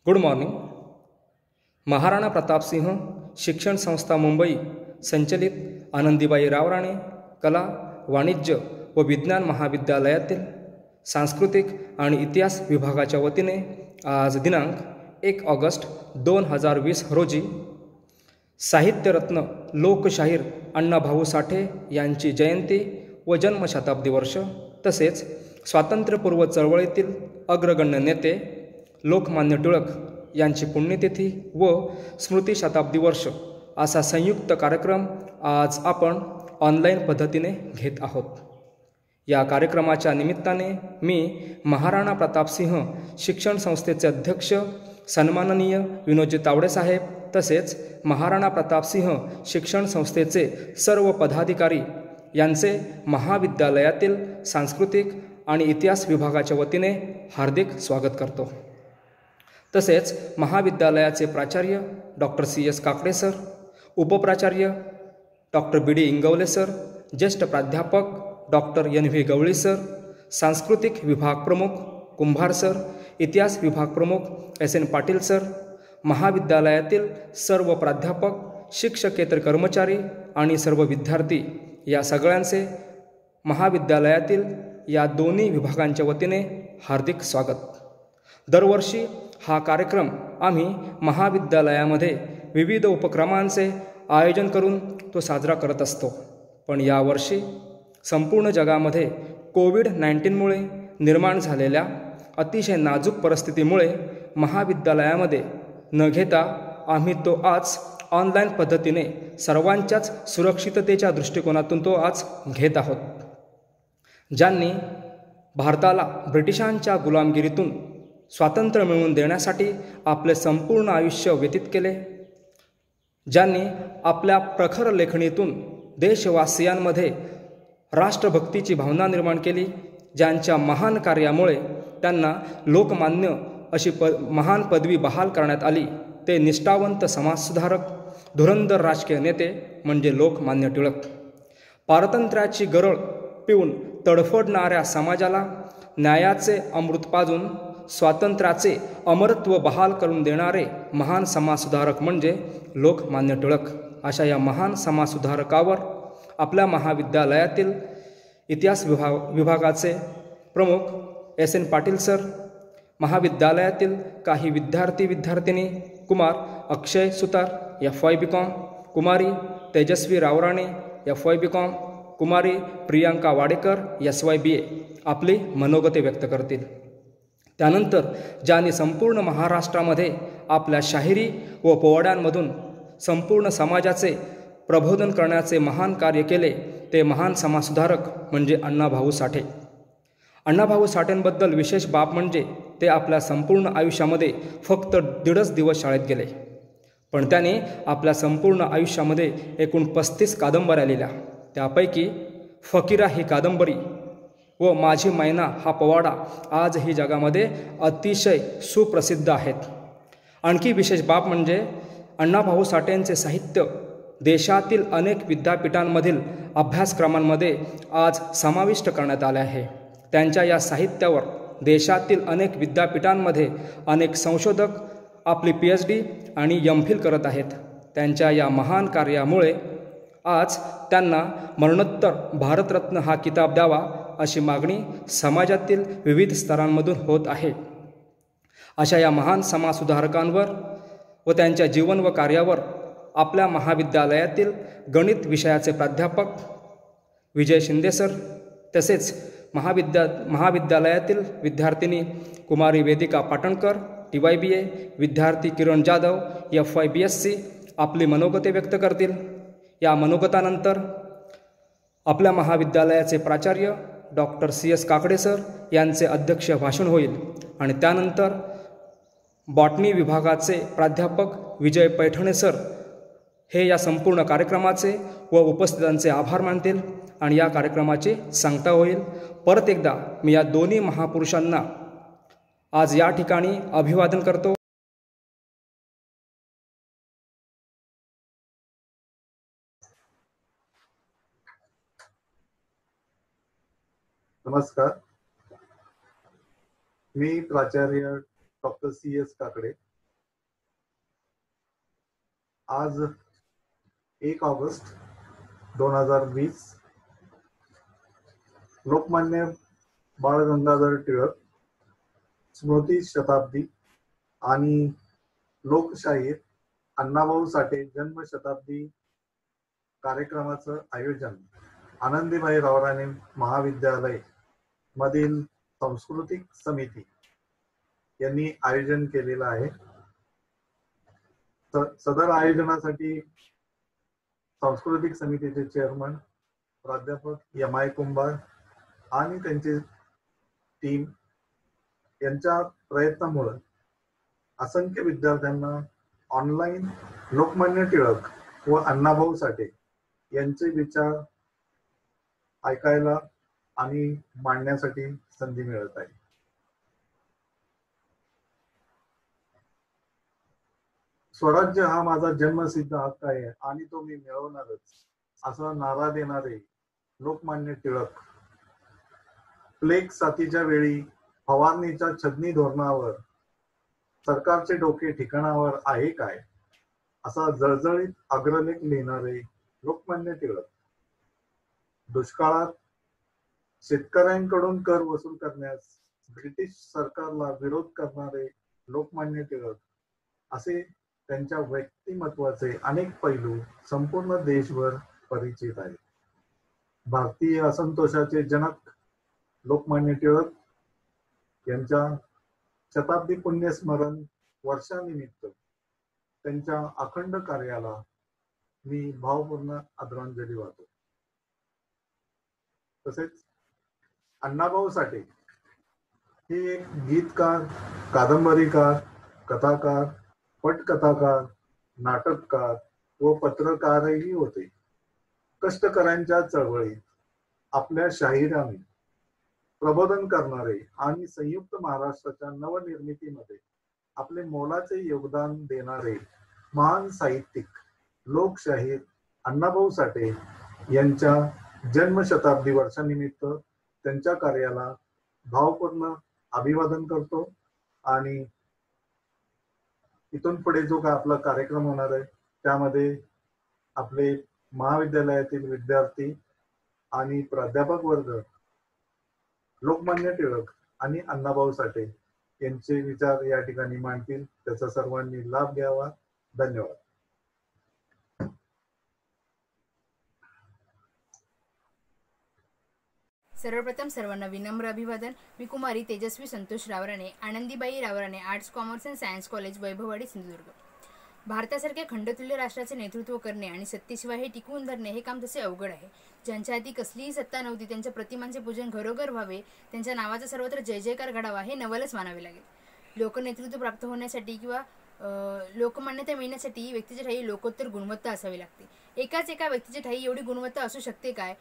Good morning. Maharana Pratapsinh शिक्षण संस्था मुंबई संचलित आनंदीबाई रावराणे कला वाणिज्य व विज्ञान महाविद्यालयातील सांस्कृतिक आणि इतिहास विभागाच्या वतीने आज दिनांक 1 ऑगस्ट 2020 रोजी साहित्यरत्न लोकशाहीर अण्णाभाऊ साठे यांची जयंती व जन्मशताब्दी वर्ष तसेच स्वातंत्र्यपूर्व चळवळीतील अग्रगण्य नेते लोकमान्य टिळक यांची पुण्यतिथी व स्मृती शताब्दी वर्ष असा संयुक्त कार्यक्रम आज आपण ऑनलाईन पद्धतीने घेत आहोत। या कार्यक्रमाच्या निमित्ताने मी महाराणा प्रतापसिंह शिक्षण संस्थेचे अध्यक्ष सन्माननीय विनोदजी तावडे साहेब तसेच महाराणा प्रतापसिंह शिक्षण संस्थेचे सर्व पदाधिकारी यांचे महाविद्यालयातील सांस्कृतिक आणि इतिहास विभागाच्या वतीने हार्दिक स्वागत करतो। तसेच महाविद्यालयाचे प्राचार्य डॉक्टर CS काकडे सर, उपप्राचार्य डॉक्टर BD इंगवले सर, ज्येष्ठ प्राध्यापक डॉक्टर NV गवळी सर, सांस्कृतिक विभाग प्रमुख कुंभार सर, इतिहास विभाग प्रमुख SN पाटील सर, महाविद्यालयातील सर्व प्राध्यापक, शिक्षकेतर कर्मचारी आणि सर्व विद्यार्थी या सगळ्यांचे महाविद्यालयातील या दोन्ही विभागांच्या वतीने हार्दिक स्वागत। दरवर्षी हा कार्यक्रम आम्ही महाविद्यालयामध्ये विविध उपक्रमांचे आयोजन करून तो साजरा करत असतो, पण यावर्षी संपूर्ण जगामध्ये कोविड-19मुळे निर्माण झालेल्या अतिशय नाजूक परिस्थितीमुळे महाविद्यालयामध्ये न घेता आम्ही तो आज ऑनलाईन पद्धतीने सर्वांच्याच सुरक्षिततेच्या दृष्टिकोनातून तो आज घेत आहोत। ज्यांनी भारताला ब्रिटिशांच्या गुलामगिरीतून स्वातंत्र्य मिळवून देण्यासाठी आपले संपूर्ण आयुष्य व्यतीत केले, ज्यांनी आपल्या प्रखर लेखणीतून देशवासियांमध्ये राष्ट्रभक्तीची भावना निर्माण केली, ज्यांच्या महान कार्यामुळे त्यांना लोकमान्य अशी महान पदवी बहाल करण्यात आली, ते निष्ठावंत समाजसुधारक धुरंधर राजकीय नेते म्हणजे लोकमान्य टिळक। पारतंत्र्याची गरळ पिऊन तडफडणाऱ्या समाजाला न्यायाचे अमृत पाजून स्वातंत्र्याचे अमरत्व बहाल करून देणारे महान समाजसुधारक म्हणजे लोकमान्य टिळक। अशा या महान समाजसुधारकावर आपल्या महाविद्यालयातील इतिहास विभागाचे प्रमुख SN पाटील सर, महाविद्यालयातील काही विद्यार्थिनी कुमार अक्षय सुतार FY BCom, कुमारी तेजस्वी रावराणे FY BCom, कुमारी प्रियांका वाडेकर SY BA आपली मनोगते व्यक्त करतील। त्यानंतर ज्यांनी संपूर्ण महाराष्ट्रामध्ये आपल्या शाहिरी व पोवाड्यांमधून संपूर्ण समाजाचे प्रबोधन करण्याचे महान कार्य केले ते महान समाजसुधारक म्हणजे अण्णाभाऊ साठे। अण्णाभाऊ साठेंबद्दल विशेष बाब म्हणजे ते आपल्या संपूर्ण आयुष्यामध्ये फक्त 1.5 दिवस शाळेत गेले, पण त्याने आपल्या संपूर्ण आयुष्यामध्ये एकूण 35 कादंबऱ्या लिहिल्या। त्यापैकी फकीरा ही कादंबरी व माझी मैना हा पोवाडा आजही जगामध्ये अतिशय सुप्रसिद्ध आहेत। आणखी विशेष बाब म्हणजे अण्णाभाऊ साठेंचे साहित्य देशातील अनेक विद्यापीठांमधील अभ्यासक्रमांमध्ये आज समाविष्ट करण्यात आले आहे। त्यांच्या या साहित्यावर देशातील अनेक विद्यापीठांमध्ये अनेक संशोधक आपली PhD आणि MPhil करत आहेत। त्यांच्या या महान कार्यामुळे आज त्यांना मरणोत्तर भारतरत्न हा किताब द्यावा अशी मागणी समाजातील विविध स्तरांमधून होत आहे। अशा या महान समाजसुधारकांवर व त्यांच्या जीवन व कार्यावर आपल्या महाविद्यालयातील गणित विषयाचे प्राध्यापक विजय शिंदे सर तसेच महाविद्यालयातील विद्यार्थिनी कुमारी वेदिका पाटणकर TYBA, विद्यार्थी किरण जाधव FY BSc आपली मनोगते व्यक्त करतील। या मनोगतानंतर आपल्या महाविद्यालयाचे प्राचार्य डॉक्टर CS काकडे सर यांचे अध्यक्ष भाषण होईल आणि त्यानंतर बॉटनी विभागाचे प्राध्यापक विजय पैठणे सर हे या संपूर्ण कार्यक्रमाचे व उपस्थितांचे आभार मानतील आणि या कार्यक्रमाची सांगता होईल। परत एकदा मी या दोन्ही महापुरुषांना आज या ठिकाणी अभिवादन करतो। नमस्कार, मी प्राचार्य डॉक्टर CS काकडे आज 1 ऑगस्ट 2020 लोकमान्य बाळ गंगाधर टिळक स्मृती शताब्दी आणि लोकशाहीर अण्णाभाऊ साठे जन्म शताब्दी कार्यक्रमाचं आयोजन आनंदीबाई रावराणे महाविद्यालय मधील सांस्कृतिक समिती यांनी आयोजन केलेलं आहे. सदर आयोजनासाठी सांस्कृतिक समितीचे चेअरमन प्राध्यापक एम.आय. कुंभार आणि त्यांची टीम यांच्या प्रयत्नामुळे असंख्य विद्यार्थ्यांना ऑनलाईन लोकमान्य टिळक व अण्णाभाऊ साठे यांचे विचार ऐकायला आणि मांडण्यासाठी संधी मिळत आहे. स्वराज्य हा माझा जन्मसिद्ध हक्क आहे आणि तो मी मिळवणारच, असा नारा देणारे लोकमान्य टिळक प्लेग साथीच्या वेळी फवारणीच्या छदनी धोरणावर सरकारचे डोके ठिकाणावर आहे काय, असा जळजळीत अग्रलेख लिहिणारे लोकमान्य टिळक, दुष्काळात शेतकऱ्यांकडून कर वसूल करण्यास ब्रिटिश सरकारला विरोध करणारे लोकमान्य टिळक, असे त्यांच्या व्यक्तिमत्वाचे अनेक पैलू संपूर्ण देशभर परिचित आहेत. भारतीय असंतोषाचे जनक लोकमान्य टिळक यांच्या शताब्दी पुण्यस्मरण वर्षानिमित्त त्यांच्या अखंड कार्याला मी भावपूर्ण आदरांजली वाहतो. तसेच अण्णाभाऊ साठे हे एक गीतकार, कादंबरीकार, कथाकार, पटकथाकार, नाटककार व पत्रकारही होते. कष्टकऱ्यांच्या चळवळीत आपल्या शाहिराने प्रबोधन करणारे आणि संयुक्त महाराष्ट्राच्या नवनिर्मितीमध्ये आपले मोलाचे योगदान देणारे महान साहित्यिक लोकशाहीर अण्णाभाऊ साठे यांच्या जन्मशताब्दी वर्षानिमित्त त्यांच्या कार्याला भावपूर्ण अभिवादन करतो. आणि इथून पुढे जो का आपला कार्यक्रम होणार आहे त्यामध्ये आपले महाविद्यालयातील विद्यार्थी आणि प्राध्यापक वर्ग लोकमान्य टिळक आणि अण्णाभाऊ साठे यांचे विचार या ठिकाणी मांडतील. त्याचा सर्वांनी लाभ घ्यावा. धन्यवाद. सर्वप्रथम सर्वांना विनम्र अभिवादन. मी कुमारी Tejaswi Santosh Rawrane, Anandibai Rawrane arts commerce and science college, Vaibhavwadi, Sindhudurg. भारतासारख्या खंडतुल्य राष्ट्राचे नेतृत्व करणे आणि सत्तेशिवाय हे टिकवून धरणे हे काम तसे अवघड आहे. ज्यांच्या हाती कसलीही सत्ता नव्हती त्यांच्या प्रतिमांचे पूजन घरोघर व्हावे, त्यांच्या नावाचा सर्वत्र जय जयकार घडावा हे नवलच मानावे लागेल. लोकनेतृत्व प्राप्त होण्यासाठी किंवा लोकमान्यता मिळण्यासाठी व्यक्तीच्या ठायी लोकोत्तर गुणवत्ता असावी लागते. एका व्यक्तीच्या ठायी एवढी गुणवत्ता असू शकते काय?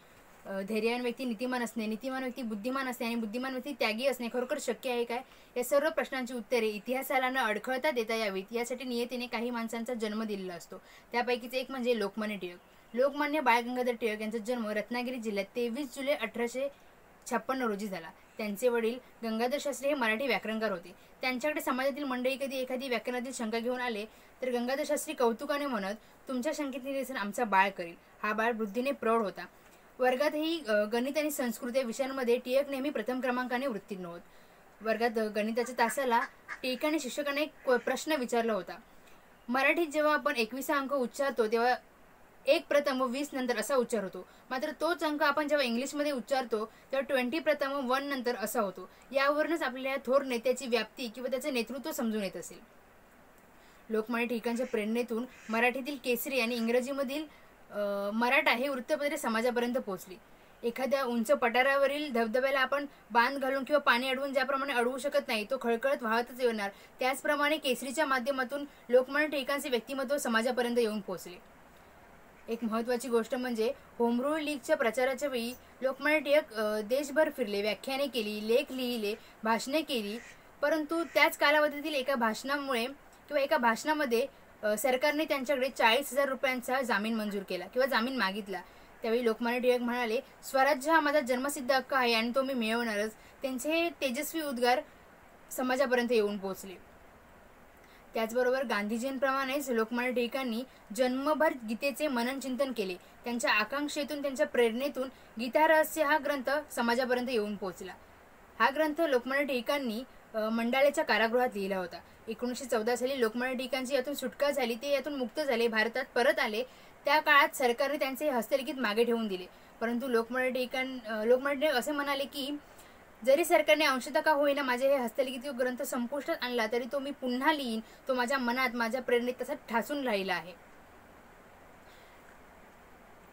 धैर्यवान व्यक्ती नीतिमान असणे, नीतिमान व्यक्ती बुद्धिमान असणे आणि बुद्धिमान व्यक्ती त्यागी असणे खरोखर शक्य आहे काय? या सर्व प्रश्नांची उत्तरे इतिहासाला न अडखळता देता यावीत यासाठी नियतीने काही माणसांचा जन्म दिलेला असतो. त्यापैकीच एक म्हणजे लोकमान्य टिळक. लोकमान्य बाळ गंगाधर टिळक यांचा जन्म रत्नागिरी जिल्ह्यात 23 जुलै 1856 रोजी झाला. त्यांचे वडील गंगाधर शास्त्री हे मराठी व्याकरणकार होते. त्यांच्याकडे समाजातील मंडळी कधी एखादी व्याकरणातील शंका घेऊन आले तर गंगाधर शास्त्री कौतुकाने म्हणत, तुमच्या शंकेतील निरसन आमचा बाळ करील. हा बाळ बुद्धीने प्रौढ होता. वर्गातही गणित आणि संस्कृत या विषयांमध्ये टिळक नेहमी प्रथम क्रमांकाने उत्तीर्ण होत. वर्गात गणिताच्या तासाला टिळकाने शिक्षकाने एक प्रश्न विचारला होता. मराठीत जेव्हा आपण 21 अंक उच्चारतो तेव्हा 1 प्रथम व 20 नंतर असा उच्चार होतो. मात्र तोच अंक आपण जेव्हा इंग्लिशमध्ये उच्चारतो तेव्हा 20 प्रथम व 1 नंतर असा होतो. यावरूनच आपल्या थोर नेत्याची व्याप्ती किंवा त्याचे नेतृत्व समजून येत असेल. लोकमान्य टिळकांच्या प्रेरणेतून मराठीतील केसरी आणि इंग्रजीमधील मराठा हे वृत्तपत्रे समाजापर्यंत पोहोचली. एखाद्या उंच पठारावरील धबधब्याला आपण बांध घालून किंवा पाणी अडवून ज्याप्रमाणे अडवू शकत नाही, तो खळखळत वाहतच येणार, त्याचप्रमाणे केसरीच्या माध्यमातून लोकमान्य टिळकांचे व्यक्तिमत्व समाजापर्यंत येऊन पोहोचले. एक महत्त्वाची गोष्ट म्हणजे होम रूल लीगच्या प्रचाराच्या वेळी लोकमान्य टिळक देशभर फिरले, व्याख्याने केली, लेख लिहिले, भाषणे केली. परंतु त्याच कालावधीतील एका भाषणामध्ये सरकारने त्यांच्याकडे 40,000 रुपयांचा जामीन मंजूर केला किंवा जामीन मागितला. त्यावेळी लोकमान्य टिळक म्हणाले, स्वराज्य हा माझा जन्मसिद्ध हक्क आहे आणि तो मी मिळवणारच. त्यांचे हे तेजस्वी उद्गार समाजापर्यंत येऊन पोहोचले. त्याचबरोबर गांधीजींप्रमाणेच लोकमान्य टिळकांनी जन्मभर गीतेचे मनन चिंतन केले. त्यांच्या आकांक्षेतून, त्यांच्या प्रेरणेतून गीता रहस्य हा ग्रंथ समाजापर्यंत येऊन पोहोचला. हा ग्रंथ लोकमान्य टिळकांनी मंडालेच्या कारागृहात लिहिला होता. 1914 साली लोकमान्य टिळकांची यातून सुटका झाली. ते यातून मुक्त झाले, भारतात परत आले. त्या काळात सरकारने त्यांचे हस्तलिखित मागे ठेवून दिले. परंतु लोकमान्य टिळक असे म्हणाले की जरी सरकारने अंशतः का होईना माझे हे हस्तलिखित ग्रंथ संपुष्टात आणला तरी तो मी पुन्हा लिहीन. तो माझ्या मनात, माझ्या प्रेरणेत तसा ठासून राहिला आहे.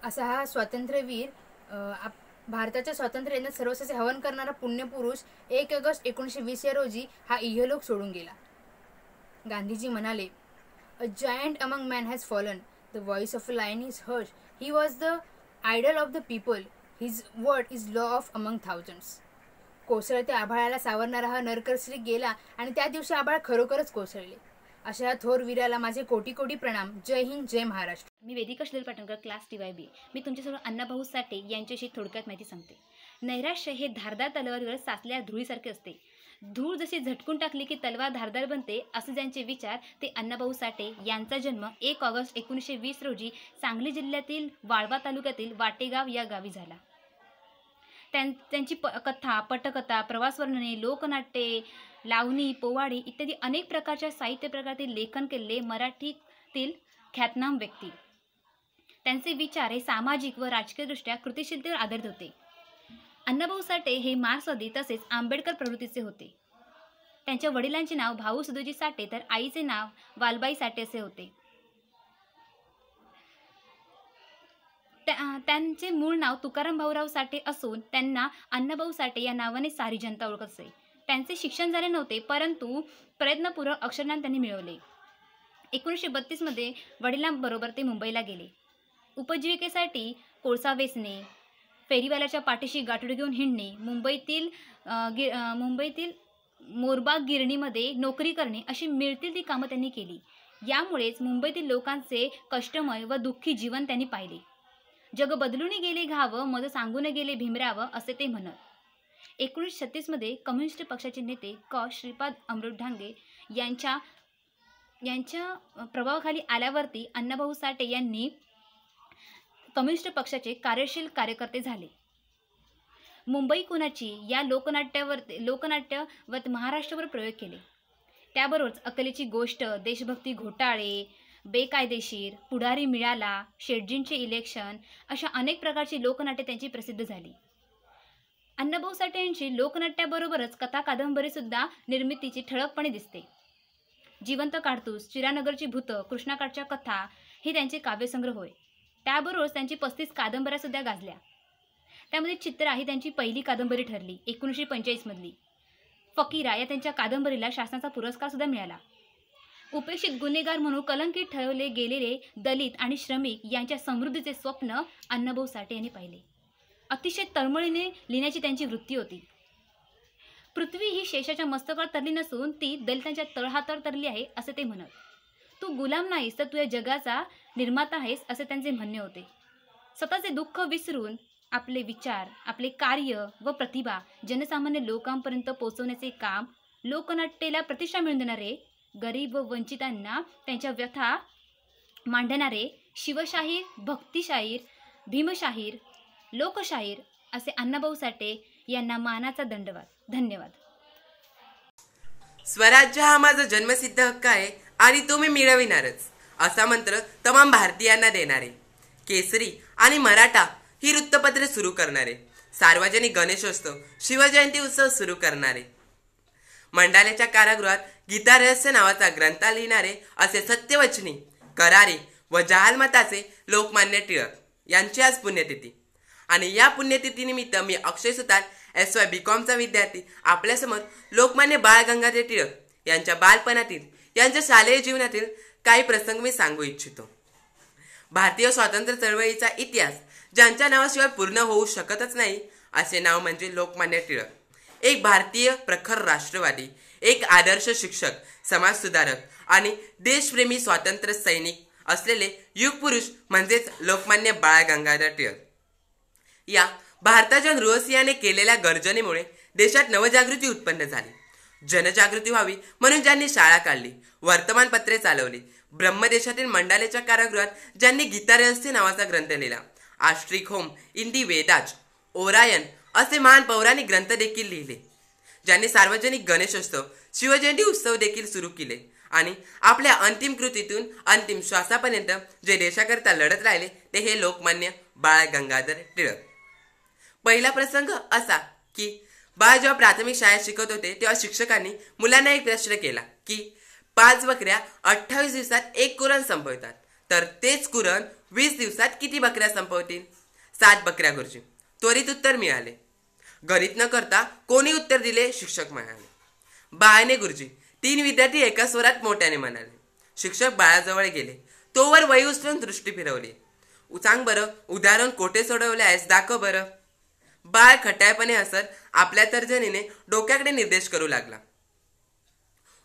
असा हा स्वातंत्र्यवीर, भारताच्या स्वातंत्र्याने सर्वस्वाचे हवन करणारा पुण्यपुरुष 1 ऑगस्ट 1920 या रोजी हा इहलोक सोडून गेला. गांधीजी म्हणाले, a giant among man has fallen, the voice of a lion is heard, he was the idol of the people, his word is law of among thousands. कोसळत्या आभाळाला सावरणारा हा नरकश्री गेला आणि त्या दिवशी आभाळ खरोखरच कोसळले. अशा थोर वीराला माझे कोटी कोटी प्रणाम. जय हिंद, जय महाराष्ट्र. मी वेदिका श्लेल पाटणकर, क्लास TYB. मी तुमच्यासमोर अण्णाभाऊ साठे यांच्याशी थोडक्यात माहिती सांगते. नैराश्य हे धारदार तलवारीवर साचल्या धुळीसारखे असते. धूळ जशी झटकून टाकली की तलवार धारदार बनते, असे ज्यांचे विचार ते अण्णाभाऊ साठे. यांचा जन्म 1 ऑगस्ट 1920 रोजी सांगली जिल्ह्यातील वाळवा तालुक्यातील वाटेगाव या गावी झाला. त्यांची कथा, पटकथा, प्रवासवर्णने, लोकनाट्ये, लावणी, पोवाडी इत्यादी अनेक प्रकारच्या साहित्य प्रकारातील लेखन केलेले मराठीतील ख्यातनाम व्यक्ती. त्यांचे विचार हे सामाजिक व राजकीयदृष्ट्या कृतिशीलतेवर आधारित होते. अण्णाभाऊ साठे हे मार्क्सवादी तसेच आंबेडकर प्रवृत्तीचे होते. त्यांच्या वडिलांचे नाव भाऊ सदोजी साठे तर आईचे नाव वालबाई साठे असे होते. त्यांचे मूळ नाव तुकाराम भाऊराव साठे असून त्यांना अण्णाभाऊ साठे या नावाने सारी जनता ओळखत असे. त्यांचे शिक्षण झाले नव्हते, परंतु प्रयत्नपूर्वक अक्षरज्ञान त्यांनी मिळवले. 1932 मध्ये वडिलांबरोबर ते मुंबईला गेले. उपजीविकेसाठी कोळसा वेचणे, फेरीवाल्याच्या पाठीशी गाठोडे घेऊन हिंडणे, मुंबईतील मोरबाग गिरणीमध्ये नोकरी करणे अशी मिळतील ती कामं त्यांनी केली. यामुळेच मुंबईतील लोकांचे कष्टमय व दुःखी जीवन त्यांनी पाहिले. जग बदलून गेले घावं, मज सांगून गेले भीमरावं असे ते म्हणत. 1936 मध्ये कम्युनिस्ट पक्षाचे नेते श्रीपाद अमृत ढांगे यांच्या प्रभावाखाली आल्यावरती अण्णाभाऊ साठे यांनी कम्युनिस्ट पक्षाचे कार्यशील कार्यकर्ते झाले. मुंबई कुणाची या लोकनाट्यावर महाराष्ट्रावर प्रयोग केले. त्याबरोबरच अकलेची गोष्ट, देशभक्ती घोटाळे, बेकायदेशीर, पुढारी मिळाला, शेटजींचे इलेक्शन अशा अनेक प्रकारची लोकनाट्ये त्यांची प्रसिद्ध झाली. अण्णाभाऊ साठे यांची लोकनाट्याबरोबरच कथा कादंबरी सुद्धा निर्मितीची ठळकपणे दिसते. जिवंत काडतूस, चिरानगरची भूतं, कृष्णाकाठच्या कथा हे त्यांचे काव्यसंग्रह होय. त्याबरोबरच त्यांची 35 कादंबऱ्या सुद्धा गाजल्या. त्यामध्ये चित्रा ही त्यांची पहिली कादंबरी ठरली 1945 मधली. फकीरा या त्यांच्या कादंबरीला शासनाचा पुरस्कार सुद्धा मिळाला. उपेक्षित गुन्हेगार म्हणून कलंकित ठेवले गेलेले दलित आणि श्रमिक यांच्या समृद्धीचे स्वप्न अण्णाभाऊ साठे यांनी पाहिले. अतिशय तळमळीने लिहिण्याची त्यांची वृत्ती होती. पृथ्वी ही शेषाच्या मस्तकावर तरली नसून ती दलितांच्या तळहातावर तरली आहे असे ते म्हणत. तू गुलाम नाहीस तर तू या जगाचा निर्माता आहेस असे त्यांचे म्हणणे होते. स्वतःचे दुःख विसरून आपले विचार, आपले कार्य व प्रतिभा जनसामान्य लोकांपर्यंत पोहोचवण्याचे काम, लोकनाट्याला प्रतिष्ठा मिळवून देणारे, गरीब व वंचितांना त्यांच्या व्यथा मांडणारे शिवशाहीर, भक्तिशाहीर, भीमशाहीर, लोकशाहीर असे अण्णाभाऊ साठे यांना मानाचा दंडवाद. धन्यवाद. स्वराज्य हा माझा जन्मसिद्ध हक्क आहे आणि तो मी मिळविणारच असा मंत्र तमाम भारतीयांना देणारे, केसरी आणि मराठा ही वृत्तपत्रे सुरू करणारे, सार्वजनिक गणेशोत्सव, शिवजयंती उत्सव सुरू करणारे, मंडाल्याच्या कारागृहात गीता रहस्य नावाचा ग्रंथ लिहिणारे असे सत्यवचनी, करारी व जहालमताचे लोकमान्य टिळक यांची आज पुण्यतिथी. आणि या पुण्यतिथीनिमित्त मी अक्षय सुतार SY BComचा विद्यार्थी आपल्यासमोर लोकमान्य बाळ गंगाधर टिळक यांच्या बालपणातील, यांच्या शालेय जीवनातील काही प्रसंग मी सांगू इच्छितो. भारतीय स्वातंत्र्य चळवळीचा इतिहास ज्यांच्या नावाशिवाय पूर्ण होऊ शकतच नाही असे नाव म्हणजे लोकमान्य टिळक. एक भारतीय प्रखर राष्ट्रवादी, एक आदर्श शिक्षक, समाजसुधारक आणि देशप्रेमी स्वातंत्र्य सैनिक असलेले युगपुरुष म्हणजेच लोकमान्य बाळ गंगाधर टिळक. या भारताच्या नृसिंहाने केलेल्या गर्जनेमुळे देशात नवजागृती उत्पन्न झाली. जनजागृती व्हावी म्हणून ज्यांनी शाळा काढली, वर्तमानपत्रे चालवली, ब्रह्मदेशातील मंडालेच्या कारागृहात ज्यांनी गीता रहस्य नावाचा ग्रंथ लिहिला, Austric home in the Vedas, Orion असे महान पौराणिक ग्रंथ देखील लिहिले, ज्यांनी सार्वजनिक गणेशोत्सव, शिवजयंती उत्सव देखील सुरू केले आणि आपल्या अंतिम कृतीतून अंतिम श्वासापर्यंत जे देशाकरिता लढत राहिले ते हे लोकमान्य बाळ गंगाधर टिळक. पहिला प्रसंग असा की बाळ जेव्हा प्राथमिक शाळेत शिकत होते तेव्हा शिक्षकांनी मुलांना एक प्रश्न केला की 5 बकऱ्या 28 दिवसात एक कुरण संपवतात, तर तेच कुरण 20 दिवसात किती बकऱ्या संपवतील? 7 बकऱ्या गुरुजी. त्वरित उत्तर मिळाले. गणित न करता कोणी उत्तर दिले? शिक्षक म्हणाले. बाळाने गुरुजी. 3 विद्यार्थी एका स्वरात मोठ्याने म्हणाले. शिक्षक बाळाजवळ गेले. तोवर वही उचलून दृष्टी फिरवली. सांग बरं, उदाहरण कोठे सोडवले आहेस, दाखव बरं. बाळ खट्याळपणे हसत आपल्या तर्जनीने डोक्याकडे निर्देश करू लागला.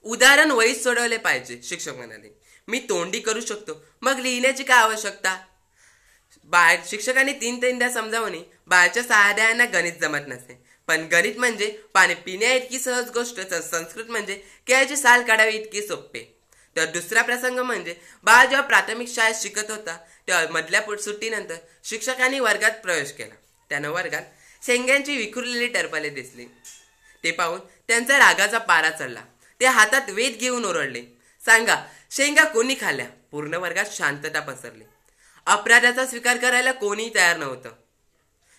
उदाहरण वहीत सोडवले पाहिजे, शिक्षक म्हणाले. मी तोंडी करू शकतो, मग लिहिण्याची काय आवश्यकता? बाळ शिक्षकांनी 3 समजावणी बाळाच्या सहाध्यायांना गणित जमत नसे, पण गणित म्हणजे पाणी पिण्या इतकी सहज गोष्ट, संस्कृत म्हणजे केळ्याची साल काढावी इतकी सोपे. तर दुसरा प्रसंग म्हणजे बाळ जेव्हा प्राथमिक शाळेत शिकत होता तेव्हा मधल्या सुट्टीनंतर शिक्षकांनी वर्गात प्रवेश केला. त्यानं वर्गात शेंग्यांची विखुरलेली टरफले दिसली. ते पाहून त्यांचा रागाचा पारा चढला. ते हातात वेद घेऊन ओरडले, सांगा, शेंगा कोणी खाल्ल्या? पूर्ण वर्गात शांतता पसरली. अपराधाचा स्वीकार करायला कोणीही तयार नव्हतं.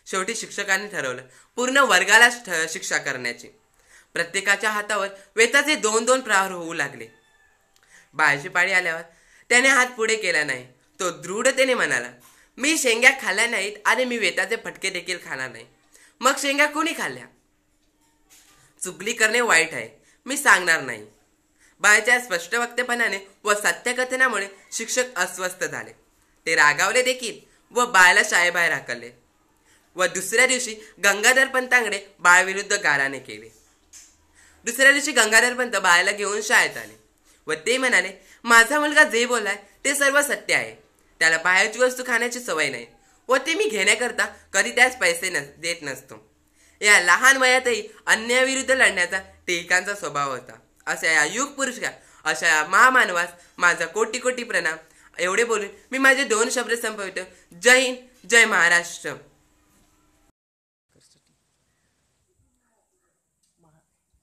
शेवटी शिक्षकांनी ठरवलं पूर्ण वर्गाला शिक्षा करण्याची. प्रत्येकाच्या हातावर वेताचे 2-2 प्रहार होऊ लागले. बाळाची पाळी आल्यावर त्याने हात पुढे केला नाही. तो दृढतेने म्हणाला, मी शेंग्या खाल्ल्या नाहीत आणि मी वेताचे फटके देखील खाणार नाही. मग शेंग्या कोणी खाल्ल्या? चुगली करणे वाईट आहे, मी सांगणार नाही. बाळाच्या स्पष्ट वक्तेपणाने व सत्यकथनामुळे शिक्षक अस्वस्थ झाले. ते रागावले देखील व बाळाला शाळेबाहेर हाकलले व दुसऱ्या दिवशी गंगाधर पंतांकडे बाळविरुद्ध गाराने केले. दुसऱ्या दिवशी गंगाधर पंत बाळाला घेऊन शाळेत आले व ते म्हणाले, माझा मुलगा जे बोललाय ते सर्व सत्य आहे. त्याला बाहेरची वस्तू खाण्याची सवय नाही व ते मी घेण्याकरता कधी त्यास पैसे देत नसतो. या लहान वयातही अन्यायाविरुद्ध लढण्याचा टिळकांचा स्वभाव होता. अशा या युग पुरुषा, अशा या महामानवास माझा कोटी कोटी प्रणाम. एवढे बोलून मी माझे 2 शब्द संपवितो. जय हिंद, जय महाराष्ट्र.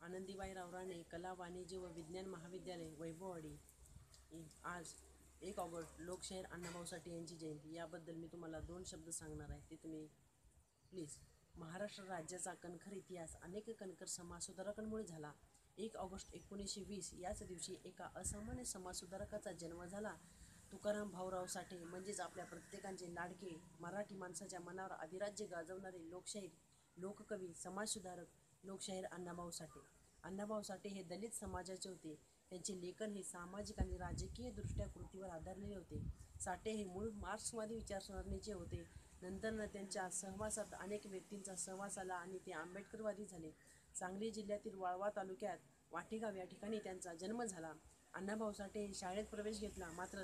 आनंदीबाई रावराणे कला, वाणिज्य व विज्ञान महाविद्यालय, वैभववाडी. आज 1 ऑगस्ट लोकशाहीर अण्णाभाऊ साठे यांची जयंती. याबद्दल मी तुम्हाला 2 शब्द सांगणार आहे, ते तुम्ही प्लीज. महाराष्ट्र राज्याचा कणखर इतिहास अनेक कणखर समाजसुधारकांमुळे झाला. 1 ऑगस्ट 1920 याच दिवशी एका असामान्य समाजसुधारकाचा जन्म झाला. तुकाराम भाऊराव साठे म्हणजेच आपल्या प्रत्येकांचे लाडके, मराठी माणसाच्या मनावर अधिराज्य गाजवणारे लोकशाहीर, लोककवी, समाजसुधारक लोकशाहीर अण्णाभाऊ साठे. अण्णाभाऊ साठे हे दलित समाजाचे होते. त्यांचे लेखन हे सामाजिक आणि राजकीय दृष्ट्या कृतीवर आधारलेले होते. साठे हे मूळ मार्क्सवादी विचारसरणीचे होते. नंतर त्यांच्या सहवासात अनेक व्यक्तींचा सहवास आला आणि ते आंबेडकरवादी झाले. सांगली जिल्ह्यातील वाळवा तालुक्यात वाटेगाव या ठिकाणी त्यांचा जन्म झाला. अण्णाभाऊ साठे शाळेत प्रवेश घेतला, मात्र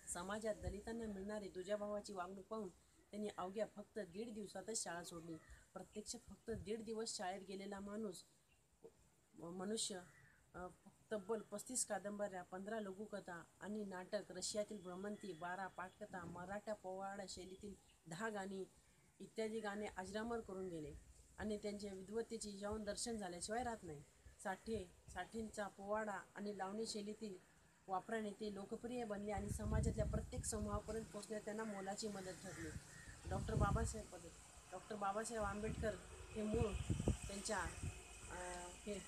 समाजात दलितांना मिळणारी तुझ्या वागणूक पाहून त्यांनी अवघ्या फक्त 1.5 दिवसातच शाळा सोडली. प्रत्यक्ष फक्त 1.5 दिवस शाळेत गेलेला मनुष्य तब्बल 35 कादंबऱ्या, 15 लघुकथा आणि नाटक, रशियातील भ्रमंती, 12 पाठकथा, मराठा पोवाडा शैलीतील 10 गाणी इत्यादी गाणे अजरामर करून गेले आणि त्यांच्या विद्वत्तेचे जाऊन दर्शन झाल्याशिवाय राहत नाही. साठेंचा पोवाडा आणि लावणी शैलीतील वापराने ते लोकप्रिय बनले आणि समाजातल्या प्रत्येक समूहापर्यंत पोहोचण्यात त्यांना मोलाची मदत ठरली. डॉक्टर बाबासाहेब आंबेडकर हे मूळ त्यांच्या हे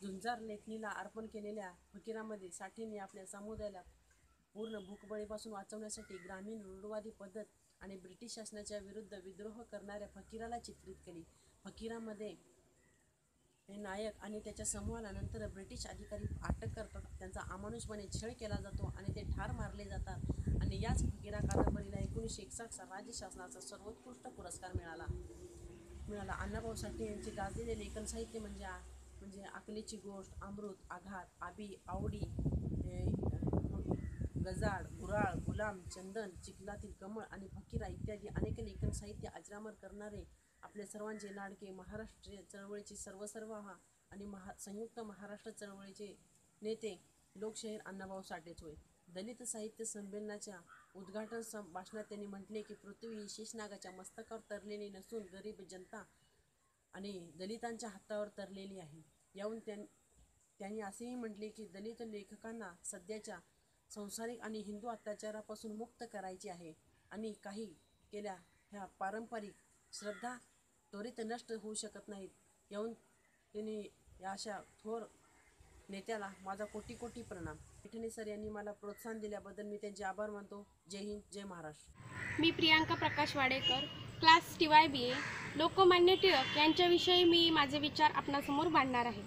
झुंजार लेखणीला अर्पण केलेल्या फकीरामध्ये साठेंनी आपल्या समुदायाला पूर्ण भूकबळीपासून वाचवण्यासाठी ग्रामीण रूढवादी पद्धत आणि ब्रिटिश शासनाच्या विरुद्ध विद्रोह करणाऱ्या फकीराला चित्रित केली. फकीरामध्ये हे नायक आणि त्याच्या समूहाला नंतर ब्रिटिश अधिकारी अटक करतात, त्यांचा अमानुषपणे छळ केला जातो आणि ते ठार मारले जातात आणि याच फकीरा कादंबरीला 1961 राज्य शासनाचा सर्वोत्कृष्ट पुरस्कार मिळाला. अण्णाभाऊ साठे यांचे गाजलेले लेखन साहित्य म्हणजे अकलेची गोष्ट, अमृत, आघात, आबी, आवडी, गजाड, गुराळ, गुलाम, चंदन, चिखलातील कमळ आणि फकीरा इत्यादी अनेक लेखन साहित्य अजरामर करणारे आपले सर्वांचे लाडके महाराष्ट्रीय चळवळीचे सर्वहा आणि संयुक्त महाराष्ट्र चळवळीचे नेते लोकशाहीर अण्णाभाऊ साठेच होय. दलित साहित्य संमेलनाच्या उद्घाटन भाषणात त्यांनी म्हटले की पृथ्वी ही शेषनागाच्या मस्तकावर तरलेली नसून गरीब जनता आणि दलितांच्या हातावर तरलेली आहे. याहून त्यांनी असेही म्हटले की दलित लेखकांना सध्याच्या सांसारिक आणि हिंदू अत्याचारापासून मुक्त करायचे आहे आणि काही केल्या ह्या पारंपरिक श्रद्धा त्वरित नष्ट होऊ शकत नाहीत. याहून त्यांनी या अशा थोर नेत्याला माझा कोटी कोटी प्रणाम. पैठणे सर यांनी मला प्रोत्साहन दिल्याबद्दल मी त्यांचे आभार मानतो. जय हिंद, जय महाराष्ट्र. मी प्रियांका प्रकाश वाडेकर, क्लास TYBA. लोकमान्य टिळक यांच्याविषयी मी माझे विचार आपणासमोर मांडणार आहे.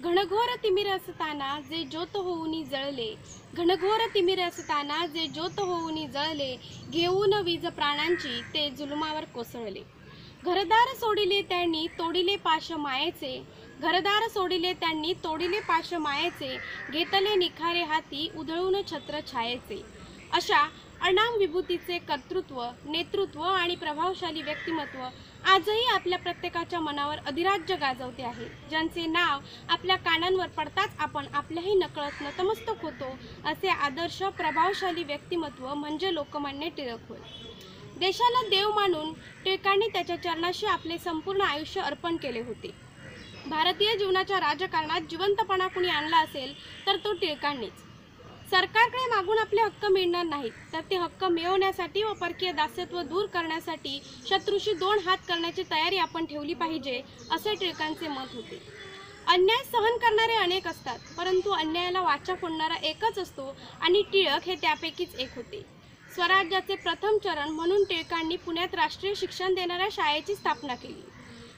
घनघोर तिमिर असताना जे ज्योत होऊनी जळले, घनघोर तिमिर असताना जे ज्योत होऊनी जळले, घेऊन वीज प्राणांची ते जुलमावर कोसळले. घरदार सोडिले त्यांनी तोडिले पाश मायेचे, घरदार सोडिले त्यांनी तोडिले पाश मायेचे, घेतले निखारे हाती उधळून छत्र छायेचे. अशा अनाम विभूतीचे कर्तृत्व, नेतृत्व आणि प्रभावशाली व्यक्तिमत्व आजही आपल्या प्रत्येकाच्या मनावर अधिराज्य गाजवते आहे, ज्यांचे नाव आपल्या कानांवर पडताच आपण आपल्याही नकळत नतमस्तक होतो. असे आदर्श प्रभावशाली व्यक्तिमत्व म्हणजे लोकमान्य टिळक होय. देशाला देव मानून टिळकांनी त्याच्या चरणाशी आपले संपूर्ण आयुष्य अर्पण केले होते. भारतीय जीवनाच्या राजकारणात जिवंतपणा कुणी आणला असेल तर तो टिळकांनीच. सरकारकडे मागून आपले हक्क मिळणार नाहीत, तर ते हक्क मिळवण्यासाठी व परकीय दास्यत्व दूर करण्यासाठी शत्रूशी 2 हात करण्याची तयारी आपण ठेवली पाहिजे, असे टिळकांचे मत होते. अन्याय सहन करणारे अनेक असतात, परंतु अन्यायाला वाचा फोडणारा एकच असतो आणि टिळक हे त्यापैकीच एक होते. स्वराज्याचे प्रथम चरण म्हणून टिळकांनी पुण्यात राष्ट्रीय शिक्षण देणाऱ्या शाळेची स्थापना केली.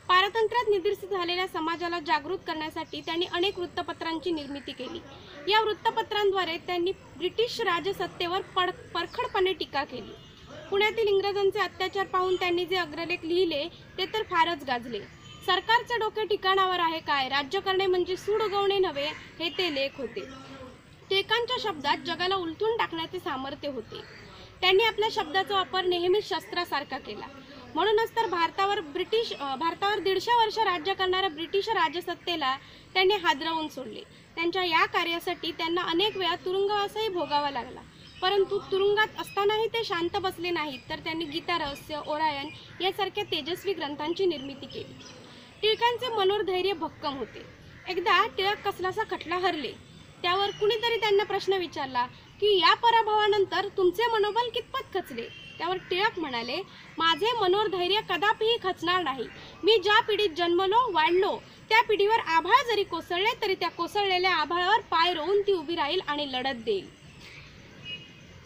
पारतंत्र्यात निद्रिस्त झालेल्या समाजाला जागृत करण्यासाठी त्यांनी अनेक वृत्तपत्रांची निर्मिती केली. या वृत्तपत्रांद्वारे त्यांनी ब्रिटिश राजसत्तेवर परखडपणे टीका केली. पुण्यातील इंग्रजांचे अत्याचार पाहून त्यांनी जे अग्रलेख लिहिले ते तर फारच गाजले. सरकारचे डोके ठिकाणावर आहे काय, राज्य करणे म्हणजे सूड उगवणे नव्हे, हे ते लेख होते. टिळकांच्या शब्दात जगाला उलटून टाकण्याचे सामर्थ्य होते. त्यांनी आपल्या शब्दाचा वापर नेहमीच शस्त्रासारखा केला. म्हणूनच तर भारतावर 150 वर्ष राज्य करणाऱ्या ब्रिटिश राजसत्तेला त्यांनी हादरवून सोडले. त्यांच्या या कार्यासाठी त्यांना अनेक वेळा तुरुंगवासही भोगावा लागला, परंतु तुरुंगात असतानाही ते शांत बसले नाहीत, तर त्यांनी गीता रहस्य, ओरायन यासारख्या तेजस्वी ग्रंथांची निर्मिती केली. टिळकांचे मनोधैर्य भक्कम होते. एकदा टिळक कसलासा खटला हरले. त्यावर कुणीतरी त्यांना प्रश्न विचारला की या पराभवानंतर तुमचे मनोबल कितपत खचले. त्यावर टिळक म्हणाले, माझे मनोधैर्य कदापिही खचणार नाही. मी ज्या पिढीत जन्मलो वाढलो त्या पिढीवर आभाळ जरी कोसळले तरी त्या कोसळलेल्या आभाळावर पाय रोवून ती उभी राहील आणि लढत देईल.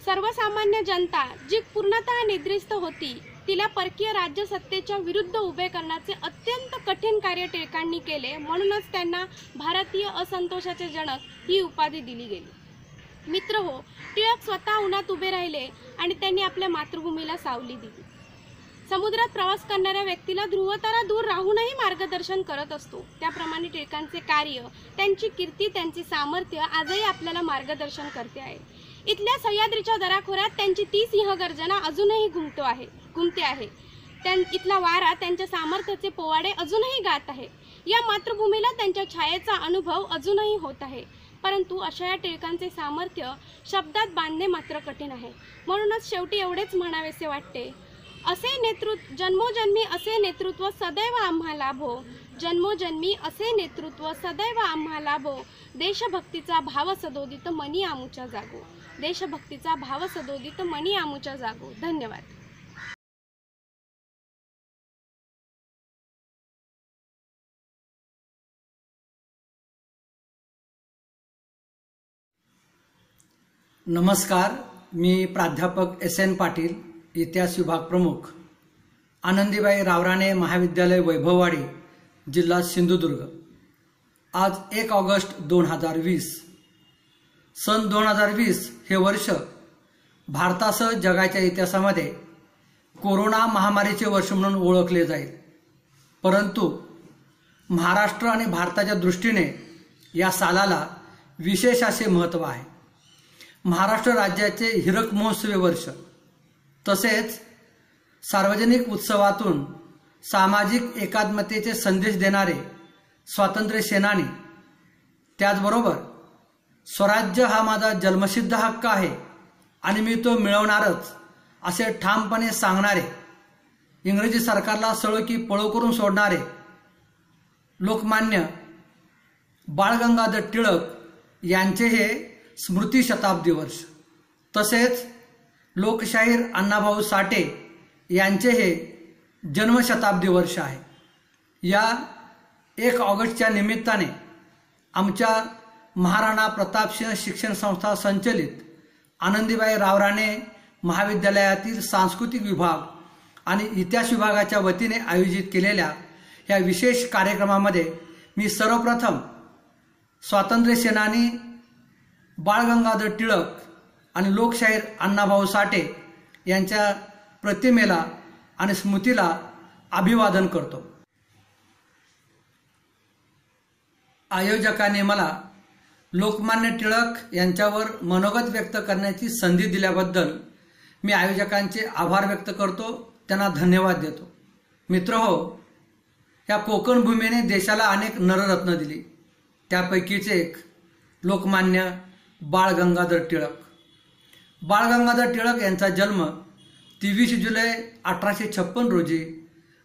सर्वसामान्य जनता जी पूर्णतः निद्रिस्त होती तिला परकीय राज्यसत्तेच्या विरुद्ध उभे करण्याचे अत्यंत कठीण कार्य टिळकांनी केले. म्हणूनच त्यांना भारतीय असंतोषाचे जनक ही उपाधी दिली गेली. मित्र हो, टिळक स्वतः उन्हात उभे राहिले आणि त्यांनी आपल्या मातृभूमीला सावली दिली. समुद्रात प्रवास करणाऱ्या व्यक्तीला ध्रुवतारा दूर राहूनही मार्गदर्शन करत असतो, त्याप्रमाणे टिळकांचे कार्य, त्यांची कीर्ती, त्यांचे सामर्थ्य आजही आपल्याला मार्गदर्शन करते आहे. इथल्या सह्याद्रीच्या दराखोऱ्यात त्यांची ती सिंहगर्जना अजूनही घुमते आहे. इथला वारा त्यांच्या सामर्थ्याचे पोवाडे अजूनही गात आहे. या मातृभूमीला त्यांच्या छायेचा अनुभव अजूनही होत आहे. परंतु अशा या टिळकांचे सामर्थ्य शब्दात बांधणे मात्र कठीण आहे. म्हणूनच शेवटी एवढेच म्हणावेसे वाटते, असे नेतृत्व जन्मोजन्मी असे नेतृत्व सदैव आम्हा लाभो, जन्मोजन्मी असे नेतृत्व सदैव आम्हा लाभो, देशभक्तीचा भाव सदोदित मनी आमुच्या जागो, देशभक्तीचा भाव सदोदित मनी आमुच्या जागो. धन्यवाद. नमस्कार, मी प्राध्यापक SN पाटील, इतिहास विभाग प्रमुख, आनंदीबाई रावराणे महाविद्यालय वैभववाडी, जिल्हा सिंधुदुर्ग. आज 1 ऑगस्ट 2020. सन 2020 हे वर्ष भारतासह जगाच्या इतिहासामध्ये कोरोना महामारीचे वर्ष म्हणून ओळखले जाईल. परंतु महाराष्ट्र आणि भारताच्या दृष्टीने या सालाला विशेष असे महत्त्व आहे. महाराष्ट्र राज्याचे हिरक महोत्सवी वर्ष, तसेच सार्वजनिक उत्सवातून सामाजिक एकात्मतेचे संदेश देणारे स्वातंत्र्य सेनानी, त्याचबरोबर स्वराज्य हा माझा जन्मसिद्ध हक्क आहे आणि मी तो मिळवणारच असे ठामपणे सांगणारे, इंग्रजी सरकारला सळो की पळो करून सोडणारे लोकमान्य बाळ गंगाधर टिळक यांचे हे स्मृती शताब्दी वर्ष, तसेच लोकशाहीर अण्णाभाऊ साठे यांचे हे जन्मशताब्दी वर्ष आहे. या 1 ऑगस्टच्या निमित्ताने आमच्या महाराणा प्रतापसिंह शिक्षण संस्था संचलित आनंदीबाई रावराणे महाविद्यालयातील सांस्कृतिक विभाग आणि इतिहास विभागाच्या वतीने आयोजित केलेल्या या विशेष कार्यक्रमामध्ये मी सर्वप्रथम स्वातंत्र्य सेनानी बाळ गंगाधर टिळक आणि लोकशाहीर अण्णाभाऊ साठे यांच्या प्रतिमेला आणि स्मृतीला अभिवादन करतो. आयोजकांनी मला लोकमान्य टिळक यांच्यावर मनोगत व्यक्त करण्याची संधी दिल्याबद्दल मी आयोजकांचे आभार व्यक्त करतो, त्यांना धन्यवाद देतो. मित्रहो, या कोकण भूमीने देशाला अनेक नररत्न दिली, त्यापैकीच एक लोकमान्य बाळ गंगाधर टिळक. बाळ गंगाधर टिळक यांचा जन्म 23 जुलै 1856 रोजी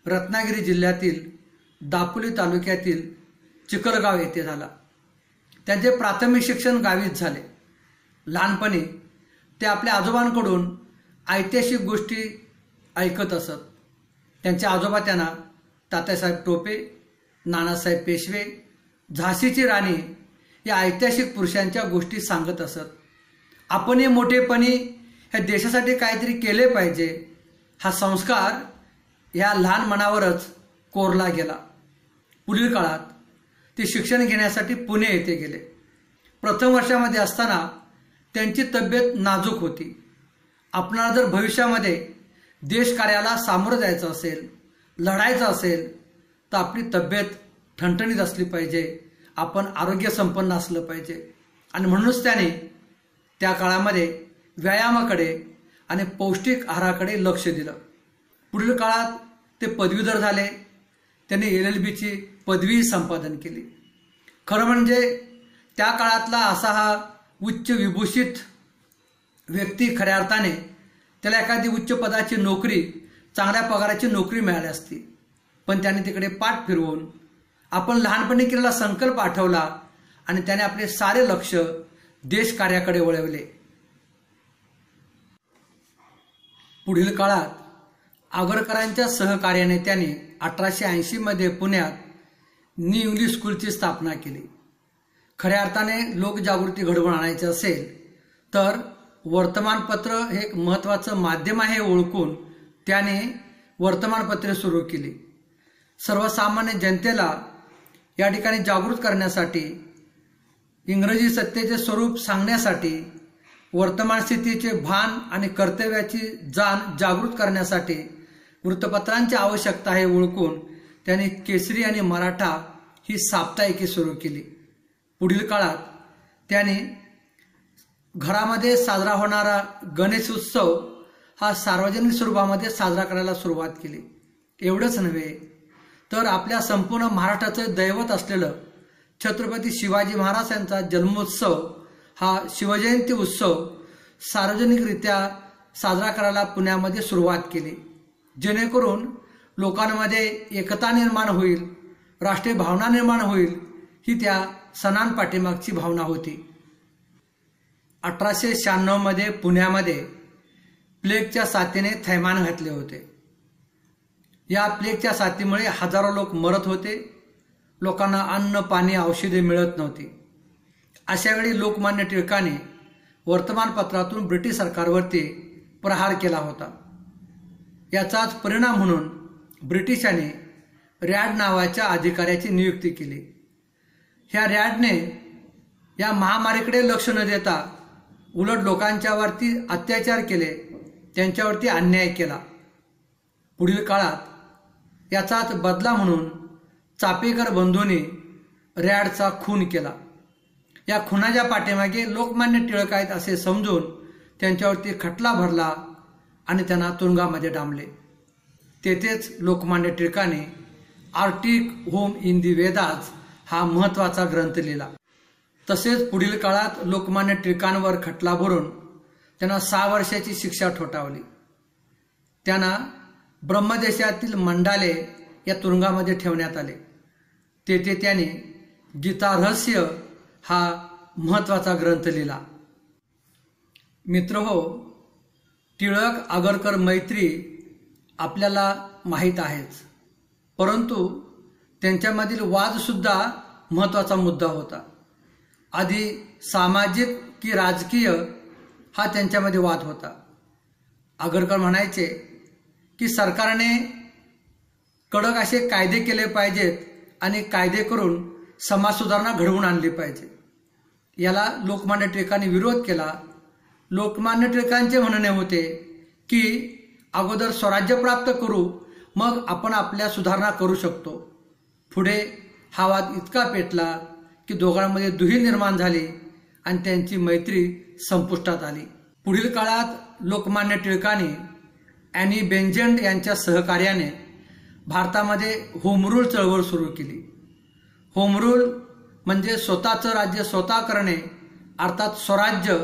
रत्नागिरी जिल्ह्यातील दापोली तालुक्यातील चिखलगाव येथे झाला. त्यांचे प्राथमिक शिक्षण गावीच झाले. लहानपणी ते आपल्या आजोबांकडून ऐतिहासिक गोष्टी ऐकत असत. त्यांचे आजोबा त्यांना तात्यासाहेब टोपे, नानासाहेब पेशवे, झाशीची राणी या ऐतिहासिक पुरुषांच्या गोष्टी सांगत असत. आपणही मोठेपणी ह्या देशासाठी काहीतरी केले पाहिजे हा संस्कार ह्या लहान मनावरच कोरला गेला. पुढील काळात ते शिक्षण घेण्यासाठी पुणे येथे गेले. प्रथम वर्षामध्ये असताना त्यांची तब्येत नाजूक होती. आपणाला जर भविष्यामध्ये देशकार्याला सामोरं जायचं असेल, लढायचं असेल, तर आपली तब्येत ठणठणीत असली पाहिजे, आपण आरोग्य संपन्न असलं पाहिजे. आणि म्हणूनच त्याने त्या काळामध्ये व्यायामाकडे आणि पौष्टिक आहाराकडे लक्ष दिलं. पुढील काळात ते पदवीधर झाले. त्यांनी LLBची पदवी संपादन केली. खरं म्हणजे त्या काळातला असा हा उच्च विभूषित व्यक्ती खऱ्या अर्थाने त्याला एखादी उच्च पदाची नोकरी, चांगल्या पगाराची नोकरी मिळाली असती, पण त्याने तिकडे पाठ फिरवून आपण लहानपणी केलेला संकल्प आठवला आणि त्याने आपले सारे लक्ष देशकार्याकडे वळवले. पुढील काळात आगरकरांच्या सहकार्याने त्याने 1880 मध्ये पुण्यात न्यू इंग्लिश स्कूलची स्थापना केली. खऱ्या अर्थाने लोकजागृती घडवून आणायची असेल तर वर्तमानपत्र हे एक महत्त्वाचं माध्यम आहे ओळखून त्याने वर्तमानपत्रे सुरू केली. सर्वसामान्य जनतेला या ठिकाणी जागृत करण्यासाठी, इंग्रजी सत्तेचे स्वरूप सांगण्यासाठी, वर्तमान स्थितीचे भान आणि कर्तव्याची जाण जागृत करण्यासाठी वृत्तपत्रांची आवश्यकता आहे ओळखून त्यांनी केसरी आणि मराठा ही साप्ताहिके सुरू केली. पुढील काळात त्याने घरामध्ये साजरा होणारा गणेश उत्सव हा सार्वजनिक स्वरूपामध्ये साजरा करायला सुरुवात केली. एवढंच नव्हे तर आपल्या संपूर्ण महाराष्ट्राचं दैवत असलेलं छत्रपती शिवाजी महाराज यांचा जन्मोत्सव हा शिवजयंती उत्सव सार्वजनिकरित्या साजरा करायला पुण्यामध्ये सुरुवात केली, जेणेकरून लोकांमध्ये एकता निर्माण होईल, राष्ट्रीय भावना निर्माण होईल, ही त्या सणांपाठीमागची भावना होती. 1896 मध्ये पुण्यामध्ये प्लेगच्या साथीने थैमान घातले होते. या प्लेगच्या साथीमुळे हजारो लोक मरत होते. लोकांना अन्न, पाणी, औषधे मिळत नव्हती. अशा वेळी लोकमान्य टिळकाने वर्तमानपत्रातून ब्रिटिश सरकारवरती प्रहार केला होता. याचाच परिणाम म्हणून ब्रिटिशांनी रॅड नावाच्या अधिकाऱ्याची नियुक्ती केली. ह्या रॅडने या महामारीकडे लक्ष न देता उलट लोकांच्यावरती अत्याचार केले, त्यांच्यावरती अन्याय केला. पुढील काळात याचाच बदला म्हणून चापेकर बंधूंनी रॅडचा खून केला. या खुनाच्या पाठीमागे लोकमान्य टिळक आहेत असे समजून त्यांच्यावरती खटला भरला आणि त्यांना तुरुंगामध्ये डांबले. तेथेच लोकमान्य टिळकाने आर्टिक होम इन दी वेदास हा महत्त्वाचा ग्रंथ लिहिला. तसेच पुढील काळात लोकमान्य टिळकांवर खटला भरून त्यांना 6 वर्षाची शिक्षा ठोठावली. त्यांना ब्रह्मदेशातील मंडाले या तुरुंगामध्ये ठेवण्यात आले. तेथे त्याने गीता रहस्य हा महत्त्वाचा ग्रंथ लिहिला. मित्रहो, टिळक आगरकर मैत्री आपल्याला माहीत आहेच, परंतु त्यांच्यामधील वादसुद्धा महत्त्वाचा मुद्दा होता. आधी सामाजिक की राजकीय हा त्यांच्यामध्ये वाद होता. आगरकर म्हणायचे की सरकारने कडक असे कायदे केले पाहिजेत आणि कायदे करून समाज सुधारणा घडवून आणली पाहिजे. याला लोकमान्य टिळकांनी विरोध केला. लोकमान्य टिळकांचे म्हणणे होते की अगोदर स्वराज्य प्राप्त करू, मग आपण आपल्या सुधारणा करू शकतो. पुढे हा वाद इतका पेटला की दोघांमध्ये दुही निर्माण झाली आणि त्यांची मैत्री संपुष्टात आली. पुढील काळात लोकमान्य टिळकांनी ॲनी बेझंट यांच्या सहकार्याने भारतामध्ये होम रूल चळवळ सुरू केली. होम रूल म्हणजे स्वतःचं राज्य स्वतः करणे, अर्थात स्वराज्य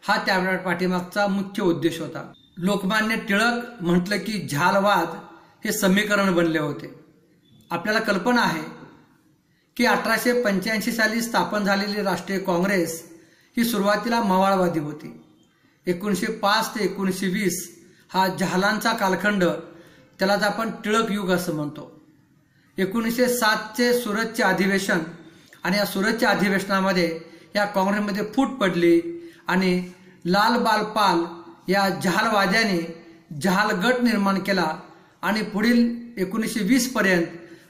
हा त्या पाठीमागचा मुख्य उद्देश होता. लोकमान्य टिळक म्हटलं की झालवाद हे समीकरण बनले होते. आपल्याला कल्पना आहे की 1885 साली स्थापन झालेली राष्ट्रीय काँग्रेस ही सुरुवातीला मवाळवादी होती. 1905 ते 1920 हा जहालांचा कालखंड, त्यालाच आपण टिळक युग असं म्हणतो. 1907चे सुरतचे अधिवेशन आणि या सुरतच्या अधिवेशनामध्ये या काँग्रेसमध्ये फूट पडली आणि लाल बाल पाल या जहालवाद्यांनी जहाल गट निर्माण केला आणि पुढील 1920 पर्यंत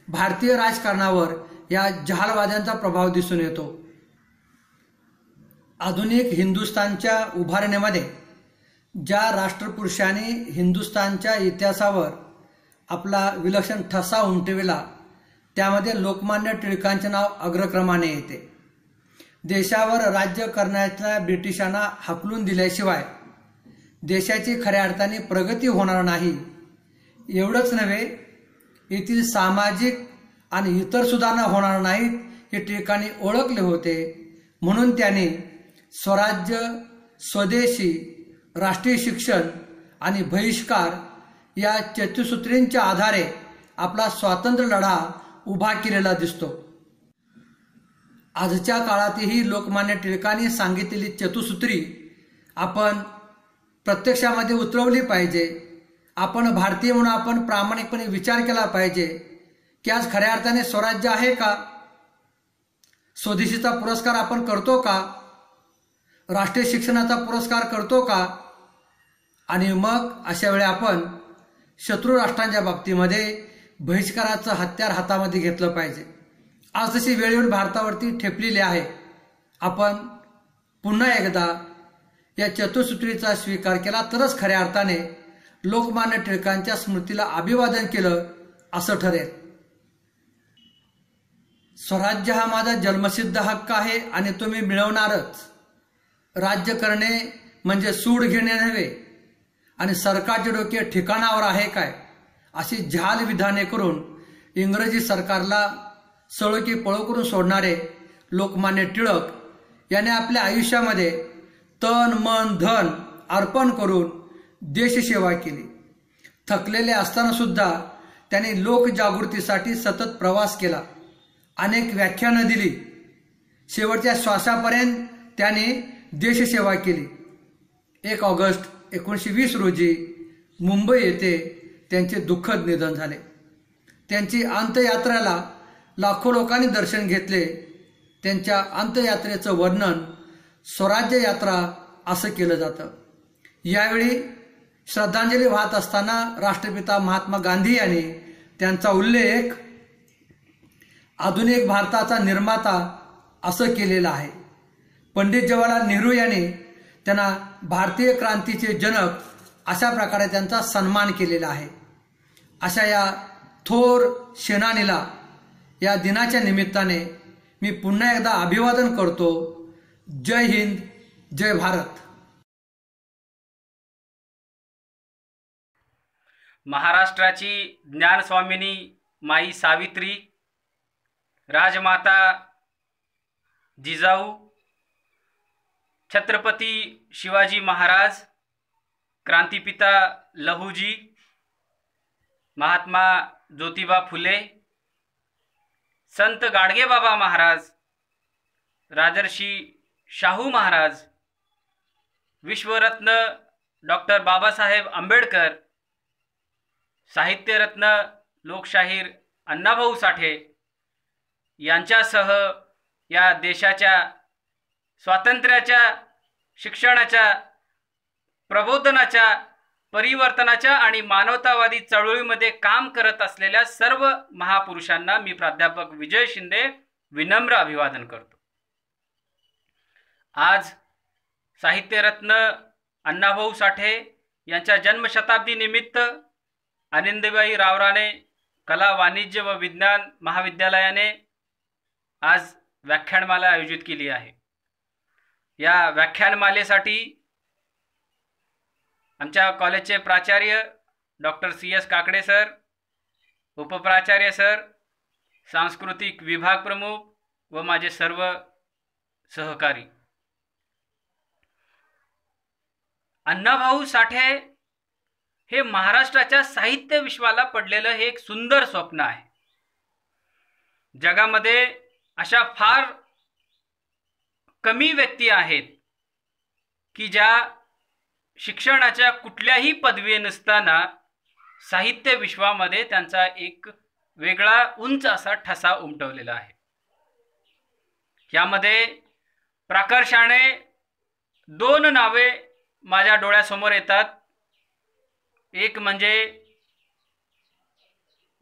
भारतीय राजकारणावर या जहालवाद्यांचा प्रभाव दिसून येतो. आधुनिक हिंदुस्थानच्या उभारणीमध्ये ज्या राष्ट्रपुरुषांनी हिंदुस्थानच्या इतिहासावर आपला विलक्षण ठसा उमटविला त्यामध्ये लोकमान्य टिळकांचे नाव अग्रक्रमाने येते. देशावर राज्य करण्याच्या ब्रिटिशांना हाकलून दिल्याशिवाय देशाची खऱ्या अर्थाने प्रगती होणार नाही. एवढंच नव्हे, येथील सामाजिक आणि इतर सुधारणा होणार नाहीत हे टिळकांनी ओळखले होते. म्हणून त्यांनी स्वराज्य, स्वदेशी, राष्ट्रीय शिक्षण आणि बहिष्कार या चतुसूत्रींच्या आधारे आपला स्वातंत्र्य लढा उभा केलेला दिसतो. आजच्या काळातही लोकमान्य टिळकांनी सांगितलेली चतुसूत्री आपण प्रत्यक्षामध्ये उतरवली पाहिजे. आपण भारतीय म्हणून आपण प्रामाणिकपणे विचार केला पाहिजे की आज खऱ्या अर्थाने स्वराज्य आहे का? स्वदेशीचा पुरस्कार आपण करतो का? राष्ट्रीय शिक्षणाचा पुरस्कार करतो का? आणि मग अशा वेळी आपण शत्रू राष्ट्रांच्या बाबतीमध्ये बहिष्काराचं हत्यार हातामध्ये घेतलं पाहिजे. आज तशी वेळ येऊन भारतावरती ठेपलेली आहे. आपण पुन्हा एकदा या चतुसूत्रीचा स्वीकार केला तरच खऱ्या अर्थाने लोकमान्य टिळकांच्या स्मृतीला अभिवादन केलं असं ठरेल. स्वराज्य हा माझा जन्मसिद्ध हक्क आहे आणि तो मी मिळवणारच. राज्य करणे म्हणजे सूड घेणे नव्हे आणि सरकारचे डोके ठिकाणावर आहे काय अशी झाल विधाने करून इंग्रजी सरकारला सळो की पळो करून सोडणारे लोकमान्य टिळक याने आपल्या आयुष्यामध्ये तन मन धन अर्पण करून देशसेवा केली. थकलेले असताना सुद्धा त्यांनी लोकजागृतीसाठी सतत प्रवास केला, अनेक व्याख्यानं दिली, शेवटच्या श्वासापर्यंत त्यांनी देशसेवा केली. 1 ऑगस्ट 1920 रोजी मुंबई येथे त्यांचे दुःखद निधन झाले. त्यांची अंत्ययात्रेला लाखो लोकांनी दर्शन घेतले. त्यांच्या अंत्ययात्रेचं वर्णन स्वराज्य यात्रा असं केलं जातं. यावेळी श्रद्धांजली वाहत असताना राष्ट्रपिता महात्मा गांधी यांनी त्यांचा उल्लेख आधुनिक भारताचा निर्माता असं केलेलं आहे. पंडित जवाहरलाल नेहरू यांनी त्यांना भारतीय क्रांतीचे जनक अशा प्रकारे त्यांचा सन्मान केलेला आहे. अशा या थोर सेनानीला या दिनाच्या निमित्ताने मी पुन्हा एकदा अभिवादन करतो. जय हिंद, जय भारत. महाराष्ट्राची ज्ञानस्वामिनी माई सावित्री राजमाता जिजाऊ, छत्रपती शिवाजी महाराज, क्रांतिपिता लहूजी, महात्मा ज्योतिबा फुले, संत गाडगेबाबा महाराज, राजर्षी शाहू महाराज, विश्वरत्न डॉक्टर बाबासाहेब आंबेडकर, साहित्यरत्न लोकशाहीर अण्णाभाऊ साठे यांच्यासह या देशाच्या स्वातंत्र्याच्या, शिक्षणाच्या, प्रबोधनाच्या, परिवर्तनाच्या आणि मानवतावादी चळवळीमध्ये काम करत असलेल्या सर्व महापुरुषांना मी प्राध्यापक विजय शिंदे विनम्र अभिवादन करतो. आज साहित्यरत्न अण्णाभाऊ साठे यांच्या जन्मशताब्दी निमित्त आनंदीबाई रावराणे कला, वाणिज्य व विज्ञान महाविद्यालयाने आज व्याख्यानमाला आयोजित केली आहे. या व्याख्यानमालेसाठी आमच्या कॉलेजचे प्राचार्य डॉक्टर CS काकडे सर, उपप्राचार्य सर, सांस्कृतिक विभाग प्रमुख व माझे सर्व सहकारी. अण्णाभाऊ साठे हे महाराष्ट्राच्या साहित्य विश्वाला पडलेलं हे एक सुंदर स्वप्न आहे. जगामध्ये अशा फार कमी व्यक्ती आहेत की ज्या शिक्षणाच्या कुठल्याही पदवी नसताना साहित्य विश्वामध्ये त्यांचा एक वेगळा उंच असा ठसा उमटवलेला आहे. यामध्ये प्राकर्षाने 2 नावे माझ्या डोळ्यासमोर येतात. एक म्हणजे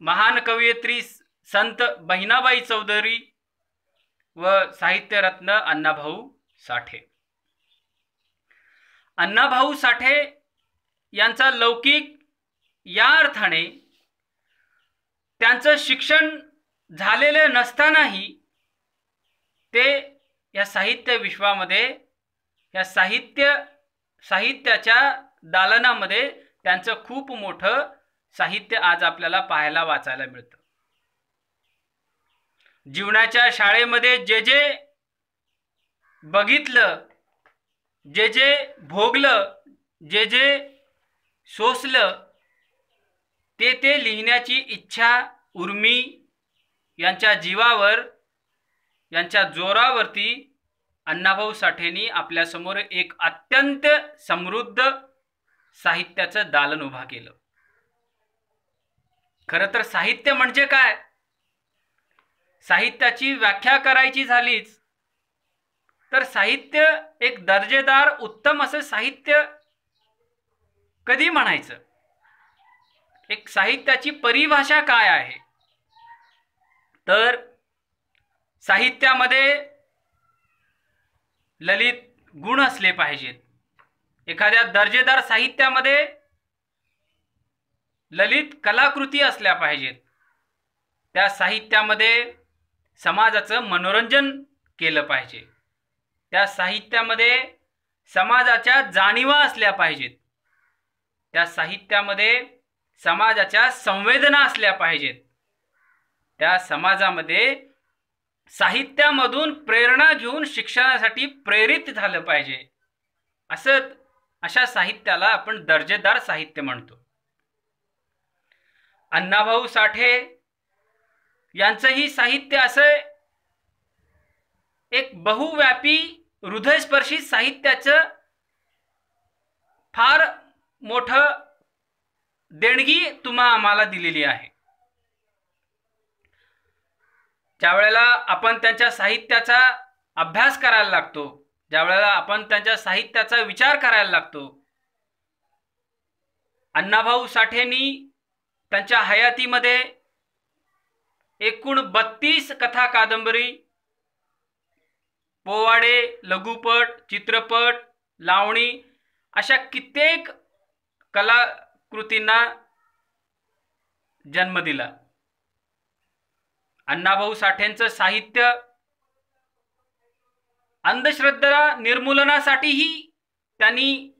महान कवयित्री संत बहिणाबाई चौधरी व साहित्यरत्न अण्णाभाऊ साठे. अण्णाभाऊ साठे यांचा लौकिक या अर्थाने त्यांचं शिक्षण झालेलं नसतानाही ते या साहित्य विश्वामध्ये, या साहित्याच्या दालनामध्ये त्यांचं खूप मोठं साहित्य आज आपल्याला पाहायला वाचायला मिळतं. जीवनाच्या शाळेमध्ये जे जे बघितलं, जे जे भोगलं, जे जे सोसलं, ते ते लिहिण्याची इच्छा उर्मी यांच्या जीवावर, यांच्या जोरावरती अण्णाभाऊ साठेंनी आपल्यासमोर एक अत्यंत समृद्ध साहित्याचं दालन उभा केलं. खरं तर साहित्य म्हणजे काय? साहित्याची व्याख्या करायची झालीच तर साहित्य एक दर्जेदार उत्तम असं साहित्य कधी म्हणायचं? एक साहित्याची परिभाषा काय आहे? तर साहित्यामध्ये ललित गुण असले पाहिजेत. एखाद्या दर्जेदार साहित्यामध्ये ललित कलाकृती असल्या पाहिजेत. त्या साहित्यामध्ये समाजाचं मनोरंजन केलं पाहिजे. त्या साहित्यामध्ये समाजाच्या जाणीवा असल्या पाहिजेत. त्या साहित्यामध्ये समाजाच्या संवेदना असल्या पाहिजेत. त्या समाजामध्ये साहित्यामधून प्रेरणा घेऊन शिक्षणासाठी प्रेरित झालं पाहिजे. अशा साहित्याला आपण दर्जेदार साहित्य म्हणतो. अण्णाभाऊ साठे यांचंही साहित्य असं एक बहुव्यापी हृदयस्पर्शी साहित्याचं फार मोठं देणगी तुम्हा आम्हाला दिलेली आहे. ज्यावेळेला आपण त्यांच्या साहित्याचा अभ्यास करायला लागतो, ज्यावेळेला आपण त्यांच्या साहित्याचा विचार करायला लागतो, अण्णाभाऊ साठेंनी त्यांच्या हयातीमध्ये एकूण 32 कथा कादंबरी, पोवाडे, लघुपट, चित्रपट, लावणी अशा कित्येक कलाकृतींना जन्म दिला. अण्णाभाऊ साठेंचं साहित्य अंधश्रद्धा निर्मूलनासाठीही त्यांनी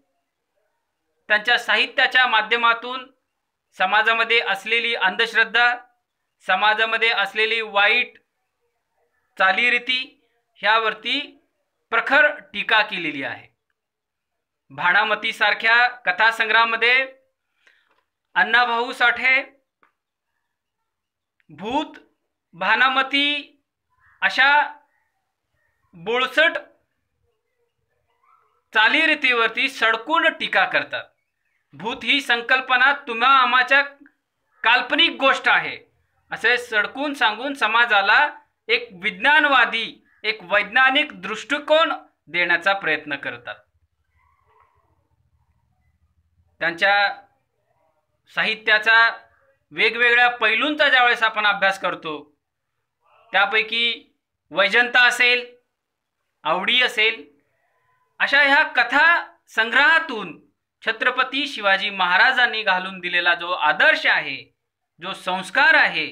त्यांच्या साहित्याच्या माध्यमातून समाजामध्ये असलेली अंधश्रद्धा, समाजामध्ये असलेली वाईट चालीरीती ह्यावरती प्रखर टीका केलेली आहे. भाणामती सारख्या कथासंग्रहामध्ये अण्णाभाऊ साठे भूत, भानामती अशा बोळसट चालीरीतीवरती सडकून टीका करतात. भूत ही संकल्पना तुम्हा आम्हाच्या काल्पनिक गोष्ट आहे असे सडकून सांगून समाजाला एक विज्ञानवादी, एक वैज्ञानिक दृष्टिकोन देण्याचा प्रयत्न करतात. त्यांच्या साहित्याचा वेगवेगळ्या पैलूंचा ज्यावेळेस आपण अभ्यास करतो, त्यापैकी वैजंता असेल, आवडी असेल, अशा ह्या कथा संग्रहातून छत्रपती शिवाजी महाराजांनी घालून दिलेला जो आदर्श आहे, जो संस्कार आहे,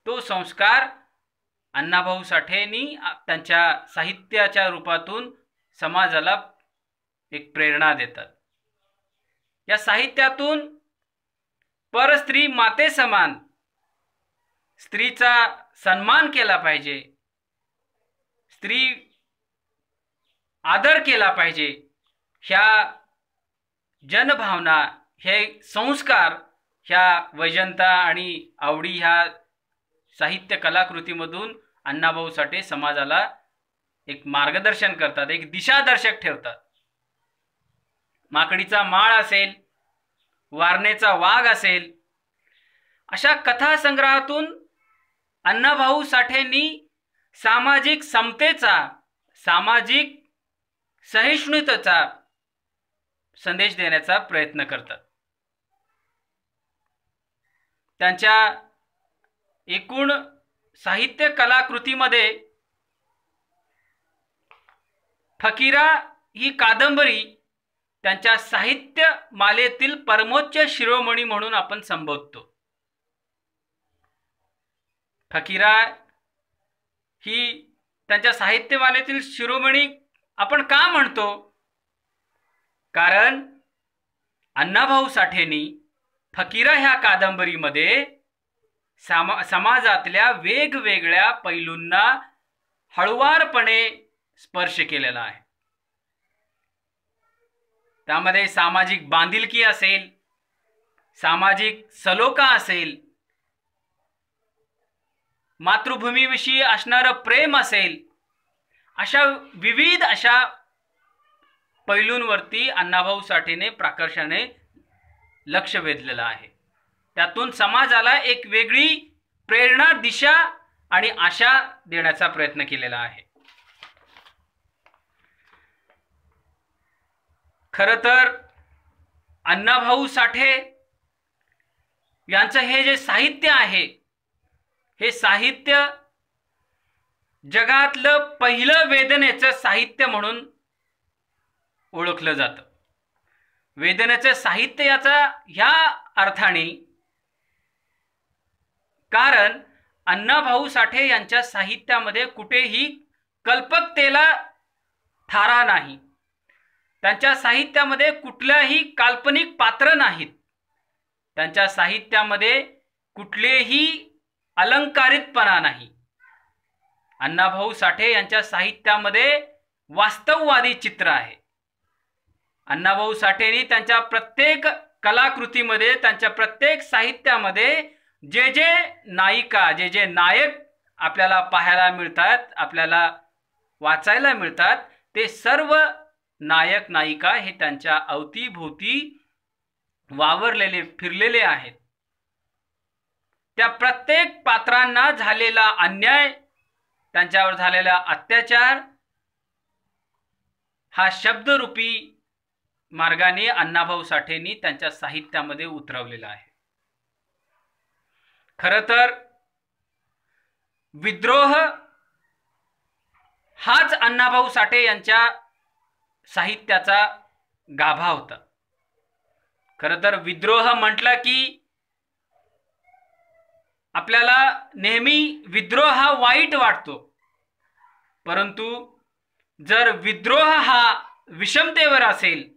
तो संस्कार अण्णाभाऊ साठेंनी त्यांच्या साहित्याच्या रूपातून समाजाला एक प्रेरणा देतात. या साहित्यातून परस्त्री माते समान स्त्रीचा सन्मान केला पाहिजे, स्त्री आदर केला पाहिजे, ह्या जनभावना, हे संस्कार ह्या वैजंता आणि आवडी ह्या साहित्य कलाकृतीमधून अण्णाभाऊ साठे समाजाला एक मार्गदर्शन करतात, एक दिशादर्शक ठेवतात. माकडीचा माळ असेल, वारणेचा वाघ असेल, अशा कथा संग्रहातून अण्णाभाऊ साठेंनी सामाजिक समतेचा, सामाजिक सहिष्णुतेचा संदेश देण्याचा प्रयत्न करतात. त्यांच्या एकूण साहित्य कलाकृतीमध्ये फकीरा ही कादंबरी त्यांच्या साहित्य मालेतील परमोच्च शिरोमणी म्हणून आपण संबोधतो. फकीरा ही त्यांच्या साहित्यमालेतील शिरोमणी आपण का म्हणतो? कारण अण्णाभाऊ साठेंनी फकीरा ह्या कादंबरीमध्ये समाजातल्या वेगवेगळ्या पैलूंना हळुवारपणे स्पर्श केलेला आहे. त्यामध्ये सामाजिक बांधिलकी असेल, सामाजिक सलोखा असेल, मातृभूमीविषयी असणारं प्रेम असेल, अशा विविध अशा पैलूंवरती अण्णाभाऊ साठेने प्राकर्षाने लक्ष वेधलेलं आहे. त्यातून समाजाला एक वेगळी प्रेरणा, दिशा आणि आशा देण्याचा प्रयत्न केलेला आहे. खरं तर अण्णाभाऊ साठे यांचं हे जे साहित्य आहे, हे साहित्य जगातलं पहिलं वेदनेचं साहित्य म्हणून ओळखलं जातं. वेदनेचं साहित्य याचा ह्या अर्थाने कारण अण्णाभाऊ साठे यांच्या साहित्यामध्ये कुठेही कल्पकतेला थारा नाही. त्यांच्या साहित्यामध्ये कुठल्याही काल्पनिक पात्र नाहीत. त्यांच्या साहित्यामध्ये कुठलेही अलंकारितपणा नाही. अण्णाभाऊ साठे यांच्या साहित्यामध्ये वास्तववादी चित्र आहे. अण्णाभाऊ साठेंनी त्यांच्या प्रत्येक कलाकृतीमध्ये, त्यांच्या प्रत्येक साहित्यामध्ये जे जे नायिका, जे जे नायक आपल्याला पाहायला मिळतात, आपल्याला वाचायला मिळतात, ते सर्व नायक नायिका हे त्यांच्या अवतीभोवती वावरलेले, फिरलेले आहेत. त्या प्रत्येक पात्रांना झालेला अन्याय, त्यांच्यावर झालेला अत्याचार हा शब्दरूपी मार्गाने अण्णाभाऊ साठेंनी त्यांच्या साहित्यामध्ये उतरवलेला आहे. खरं तर विद्रोह हाच अण्णाभाऊ साठे यांच्या साहित्याचा गाभा होता. खरं तर विद्रोह म्हटलं की आपल्याला नेहमी विद्रोह हा वाईट वाटतो, परंतु जर विद्रोह हा विषमतेवर असेल,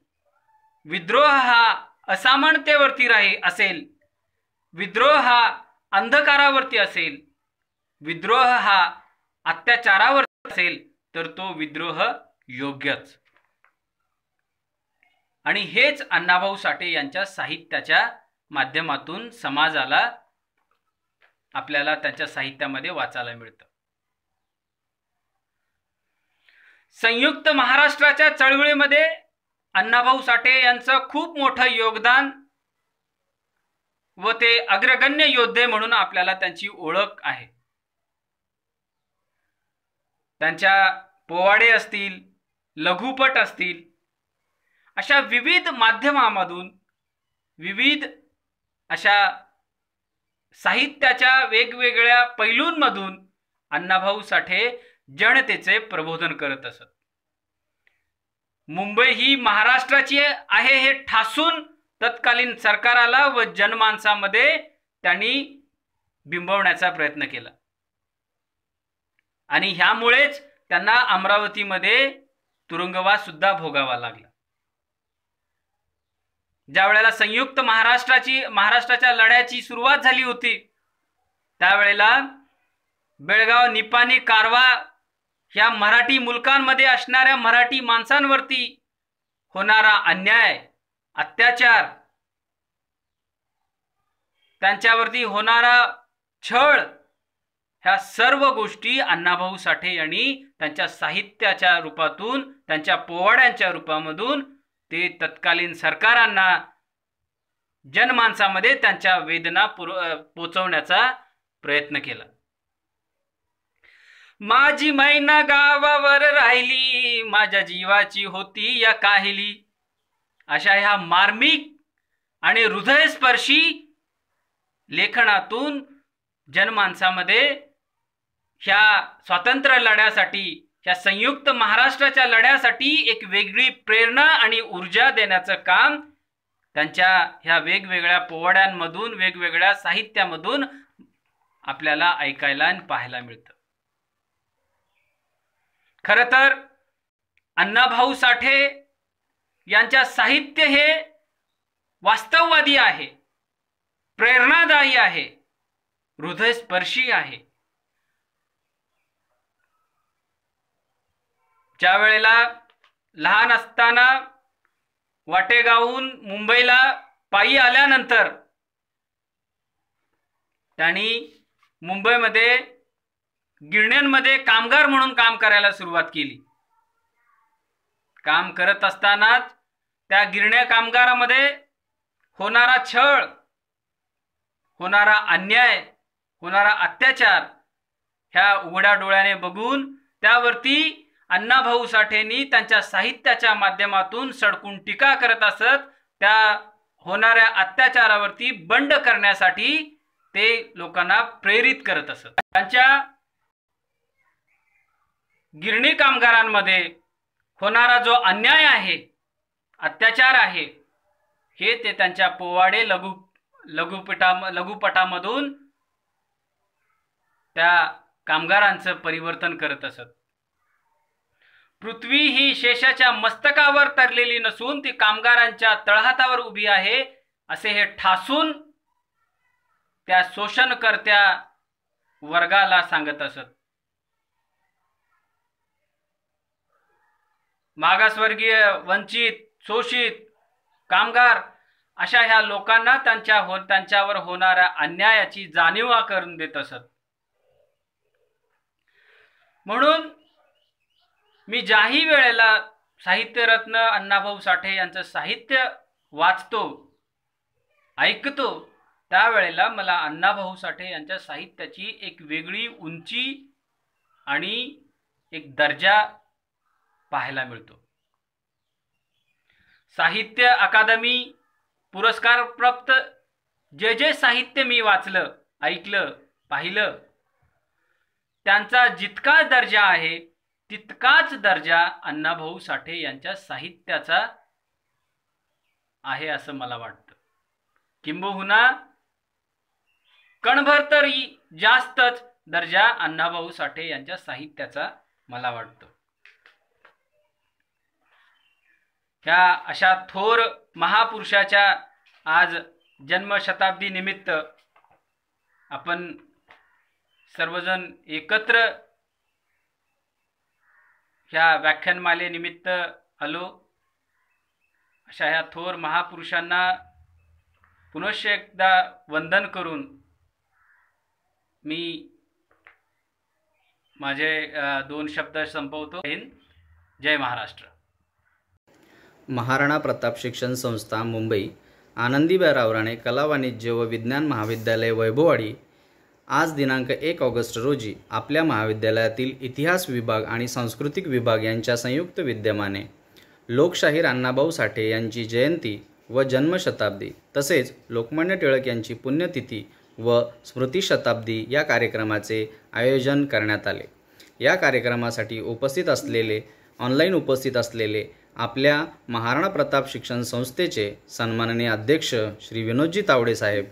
विद्रोह हा असमानतेवरती असेल, विद्रोह हा अंधकारावरती असेल, विद्रोह हा अत्याचारावर असेल तर तो विद्रोह योग्यच. आणि हेच अण्णाभाऊ साठे यांच्या साहित्याच्या माध्यमातून समाजाला आपल्याला त्यांच्या साहित्यामध्ये वाचायला मिळतं. संयुक्त महाराष्ट्राच्या चळवळीमध्ये अण्णाभाऊ साठे यांचं खूप मोठं योगदान व ते अग्रगण्य योद्धे म्हणून आपल्याला त्यांची ओळख आहे. त्यांच्या पोवाडे असतील, लघुपट असतील, अशा विविध माध्यमांमधून विविध अशा साहित्याच्या वेगवेगळ्या पैलूंमधून अण्णाभाऊ साठे जनतेचे प्रबोधन करत असत. मुंबई ही महाराष्ट्राची आहे हे ठासून तत्कालीन सरकाराला व जनमानसामध्ये त्यांनी बिंबवण्याचा प्रयत्न केला. आणि ह्यामुळेच त्यांना अमरावतीमध्ये तुरुंगवास सुद्धा भोगावा लागला. ज्या वेळेला संयुक्त महाराष्ट्राच्या लढ्याची सुरुवात झाली होती त्यावेळेला बेळगाव, निपाणी, कारवा ह्या मराठी मुलकांमध्ये असणाऱ्या मराठी माणसांवरती होणारा अन्याय, अत्याचार, त्यांच्यावरती होणारा छळ, ह्या सर्व गोष्टी अण्णाभाऊ साठे यांनी त्यांच्या साहित्याच्या रूपातून, त्यांच्या पोवाड्यांच्या रूपामधून ते तत्कालीन सरकारांना जनमानसामध्ये त्यांच्या वेदना पोचवण्याचा प्रयत्न केला. माझी मैना गावावर राहिली, माझ्या जीवाची होती या काहिली, अशा ह्या मार्मिक आणि हृदयस्पर्शी लेखनातून जनमानसामध्ये ह्या स्वातंत्र्य लढ्यासाठी, ह्या संयुक्त महाराष्ट्राच्या लढ्यासाठी एक वेगळी प्रेरणा आणि ऊर्जा देण्याचं काम त्यांच्या ह्या वेगवेगळ्या पोवाड्यांमधून, वेगवेगळ्या साहित्यामधून आपल्याला ऐकायला आणि पाहायला मिळतं. खरं तर अण्णाभाऊ साठे यांच्या साहित्य हे वास्तववादी आहे, प्रेरणादायी आहे, हृदयस्पर्शी आहे. ज्या वेळेला लहान असताना वाटेगावहून मुंबईला पायी आल्यानंतर त्यांनी मुंबईमध्ये गिरण्यांमध्ये कामगार म्हणून काम करायला सुरुवात केली. काम करत असतानाच त्या गिरण्या कामगारामध्ये होणारा छळ, होणारा अन्याय, होणारा अत्याचार ह्या उघड्या डोळ्याने बघून त्यावरती अण्णाभाऊ साठेंनी त्यांच्या साहित्याच्या माध्यमातून सडकून टीका करत असत. त्या होणाऱ्या अत्याचारावरती बंड करण्यासाठी ते लोकांना प्रेरित करत असत. त्यांच्या गिरणी कामगारांमध्ये होणारा जो अन्याय आहे, अत्याचार आहे, हे ते त्यांच्या पोवाडे लघुपटामधून त्या कामगारांचं परिवर्तन करत असत. पृथ्वी ही शेषाच्या मस्तकावर तरलेली नसून ती कामगारांच्या तळहातावर उभी आहे असे हे ठासून त्या शोषणकर्त्या वर्गाला सांगत असत. मागासवर्गीय, वंचित, शोषित, कामगार अशा ह्या लोकांना त्यांच्यावर होणाऱ्या अन्यायाची जाणीव करून देत असत. म्हणून मी ज्याही वेळेला साहित्यरत्न अण्णाभाऊ साठे यांचं साहित्य वाचतो, ऐकतो, त्यावेळेला मला अण्णाभाऊ साठे यांच्या साहित्याची एक वेगळी उंची आणि एक दर्जा पाहायला मिळतो. साहित्य अकादमी पुरस्कार प्राप्त जे साहित्य मी वाचलं, ऐकलं, पाहिलं, त्यांचा जितका दर्जा आहे तितकाच दर्जा अण्णाभाऊ साठे यांच्या साहित्याचा आहे असं मला वाटतं. किंबहुना कणभर तरी जास्तच दर्जा अण्णाभाऊ साठे यांच्या साहित्याचा मला वाटतं. ह्या अशा थोर महापुरुषाच्या आज जन्मशताब्दी निमित्त आपण सर्वजण एकत्र ह्या व्याख्यानमालेनिमित्त आलो. अशा ह्या थोर महापुरुषांना पुनश्च एकदा वंदन करून मी माझे 2 शब्द संपवतो. हिंद, जय महाराष्ट्र. महाराणा प्रताप शिक्षण संस्था मुंबई, आनंदीबाई रावराणे कला वाणिज्य व विज्ञान महाविद्यालय वैभववाडी आज दिनांक 1 ऑगस्ट रोजी आपल्या महाविद्यालयातील इतिहास विभाग आणि सांस्कृतिक विभाग यांच्या संयुक्त विद्यमाने लोकशाहीर अण्णाभाऊ साठे यांची जयंती व जन्मशताब्दी तसेच लोकमान्य टिळक यांची पुण्यतिथी व स्मृतिशताब्दी या कार्यक्रमाचे आयोजन करण्यात आले. या कार्यक्रमासाठी ऑनलाईन उपस्थित असलेले आपल्या महाराणा प्रताप शिक्षण संस्थेचे सन्माननीय अध्यक्ष श्री विनोदजी तावडे साहेब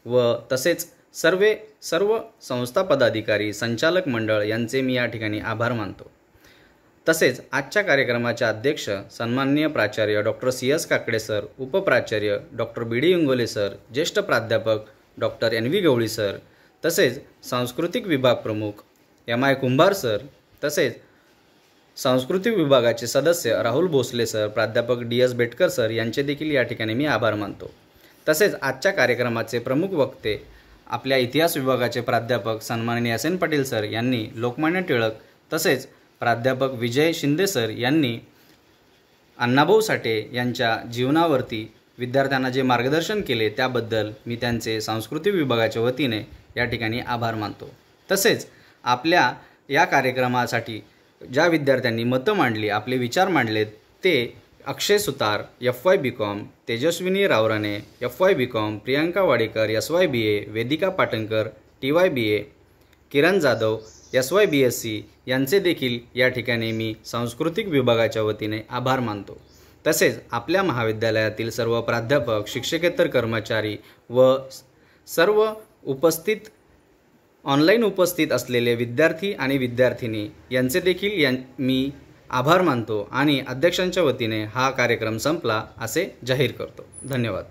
व तसेच सर्व संस्था पदाधिकारी, संचालक मंडळ यांचे मी या ठिकाणी आभार मानतो. तसेच आजच्या कार्यक्रमाचे अध्यक्ष सन्माननीय प्राचार्य डॉक्टर CS काकडे सर, उपप्राचार्य डॉक्टर BD इंगोले सर, ज्येष्ठ प्राध्यापक डॉक्टर NV गवळी सर, तसेच सांस्कृतिक विभाग प्रमुख MI कुंभार सर, तसेच सांस्कृतिक विभागाचे सदस्य राहुल भोसले सर, प्राध्यापक DS बेटकर सर यांचे देखील या ठिकाणी मी आभार मानतो. तसेच आजच्या कार्यक्रमाचे प्रमुख वक्ते आपल्या इतिहास विभागाचे प्राध्यापक सन्माननीय SN पाटील सर यांनी लोकमान्य टिळक तसेच प्राध्यापक विजय शिंदे सर यांनी अण्णाभाऊ साठे यांच्या जीवनावरती विद्यार्थ्यांना जे मार्गदर्शन केले त्याबद्दल मी त्यांचे सांस्कृतिक विभागाच्या वतीने या ठिकाणी आभार मानतो. तसेच आपल्या या कार्यक्रमासाठी ज्या विद्यार्थ्यांनी मतं मांडली, आपले विचार मांडले ते अक्षय सुतार FY BCom, Tejaswini Rawrane FY BCom, Priyanka Wadekar SY BA, Vedika Patankar TY BA, Kiran Jadhav SY BSc यांचे देखील या ठिकाणी मी सांस्कृतिक विभागाच्या वतीने आभार मानतो. तसेच आपल्या महाविद्यालयातील सर्व प्राध्यापक, शिक्षकेतर कर्मचारी व सर्व ऑनलाईन उपस्थित असलेले विद्यार्थी आणि विद्यार्थिनी यांचे देखील मी आभार मानतो आणि अध्यक्षांच्या वतीने हा कार्यक्रम संपला असे जाहीर करतो. धन्यवाद.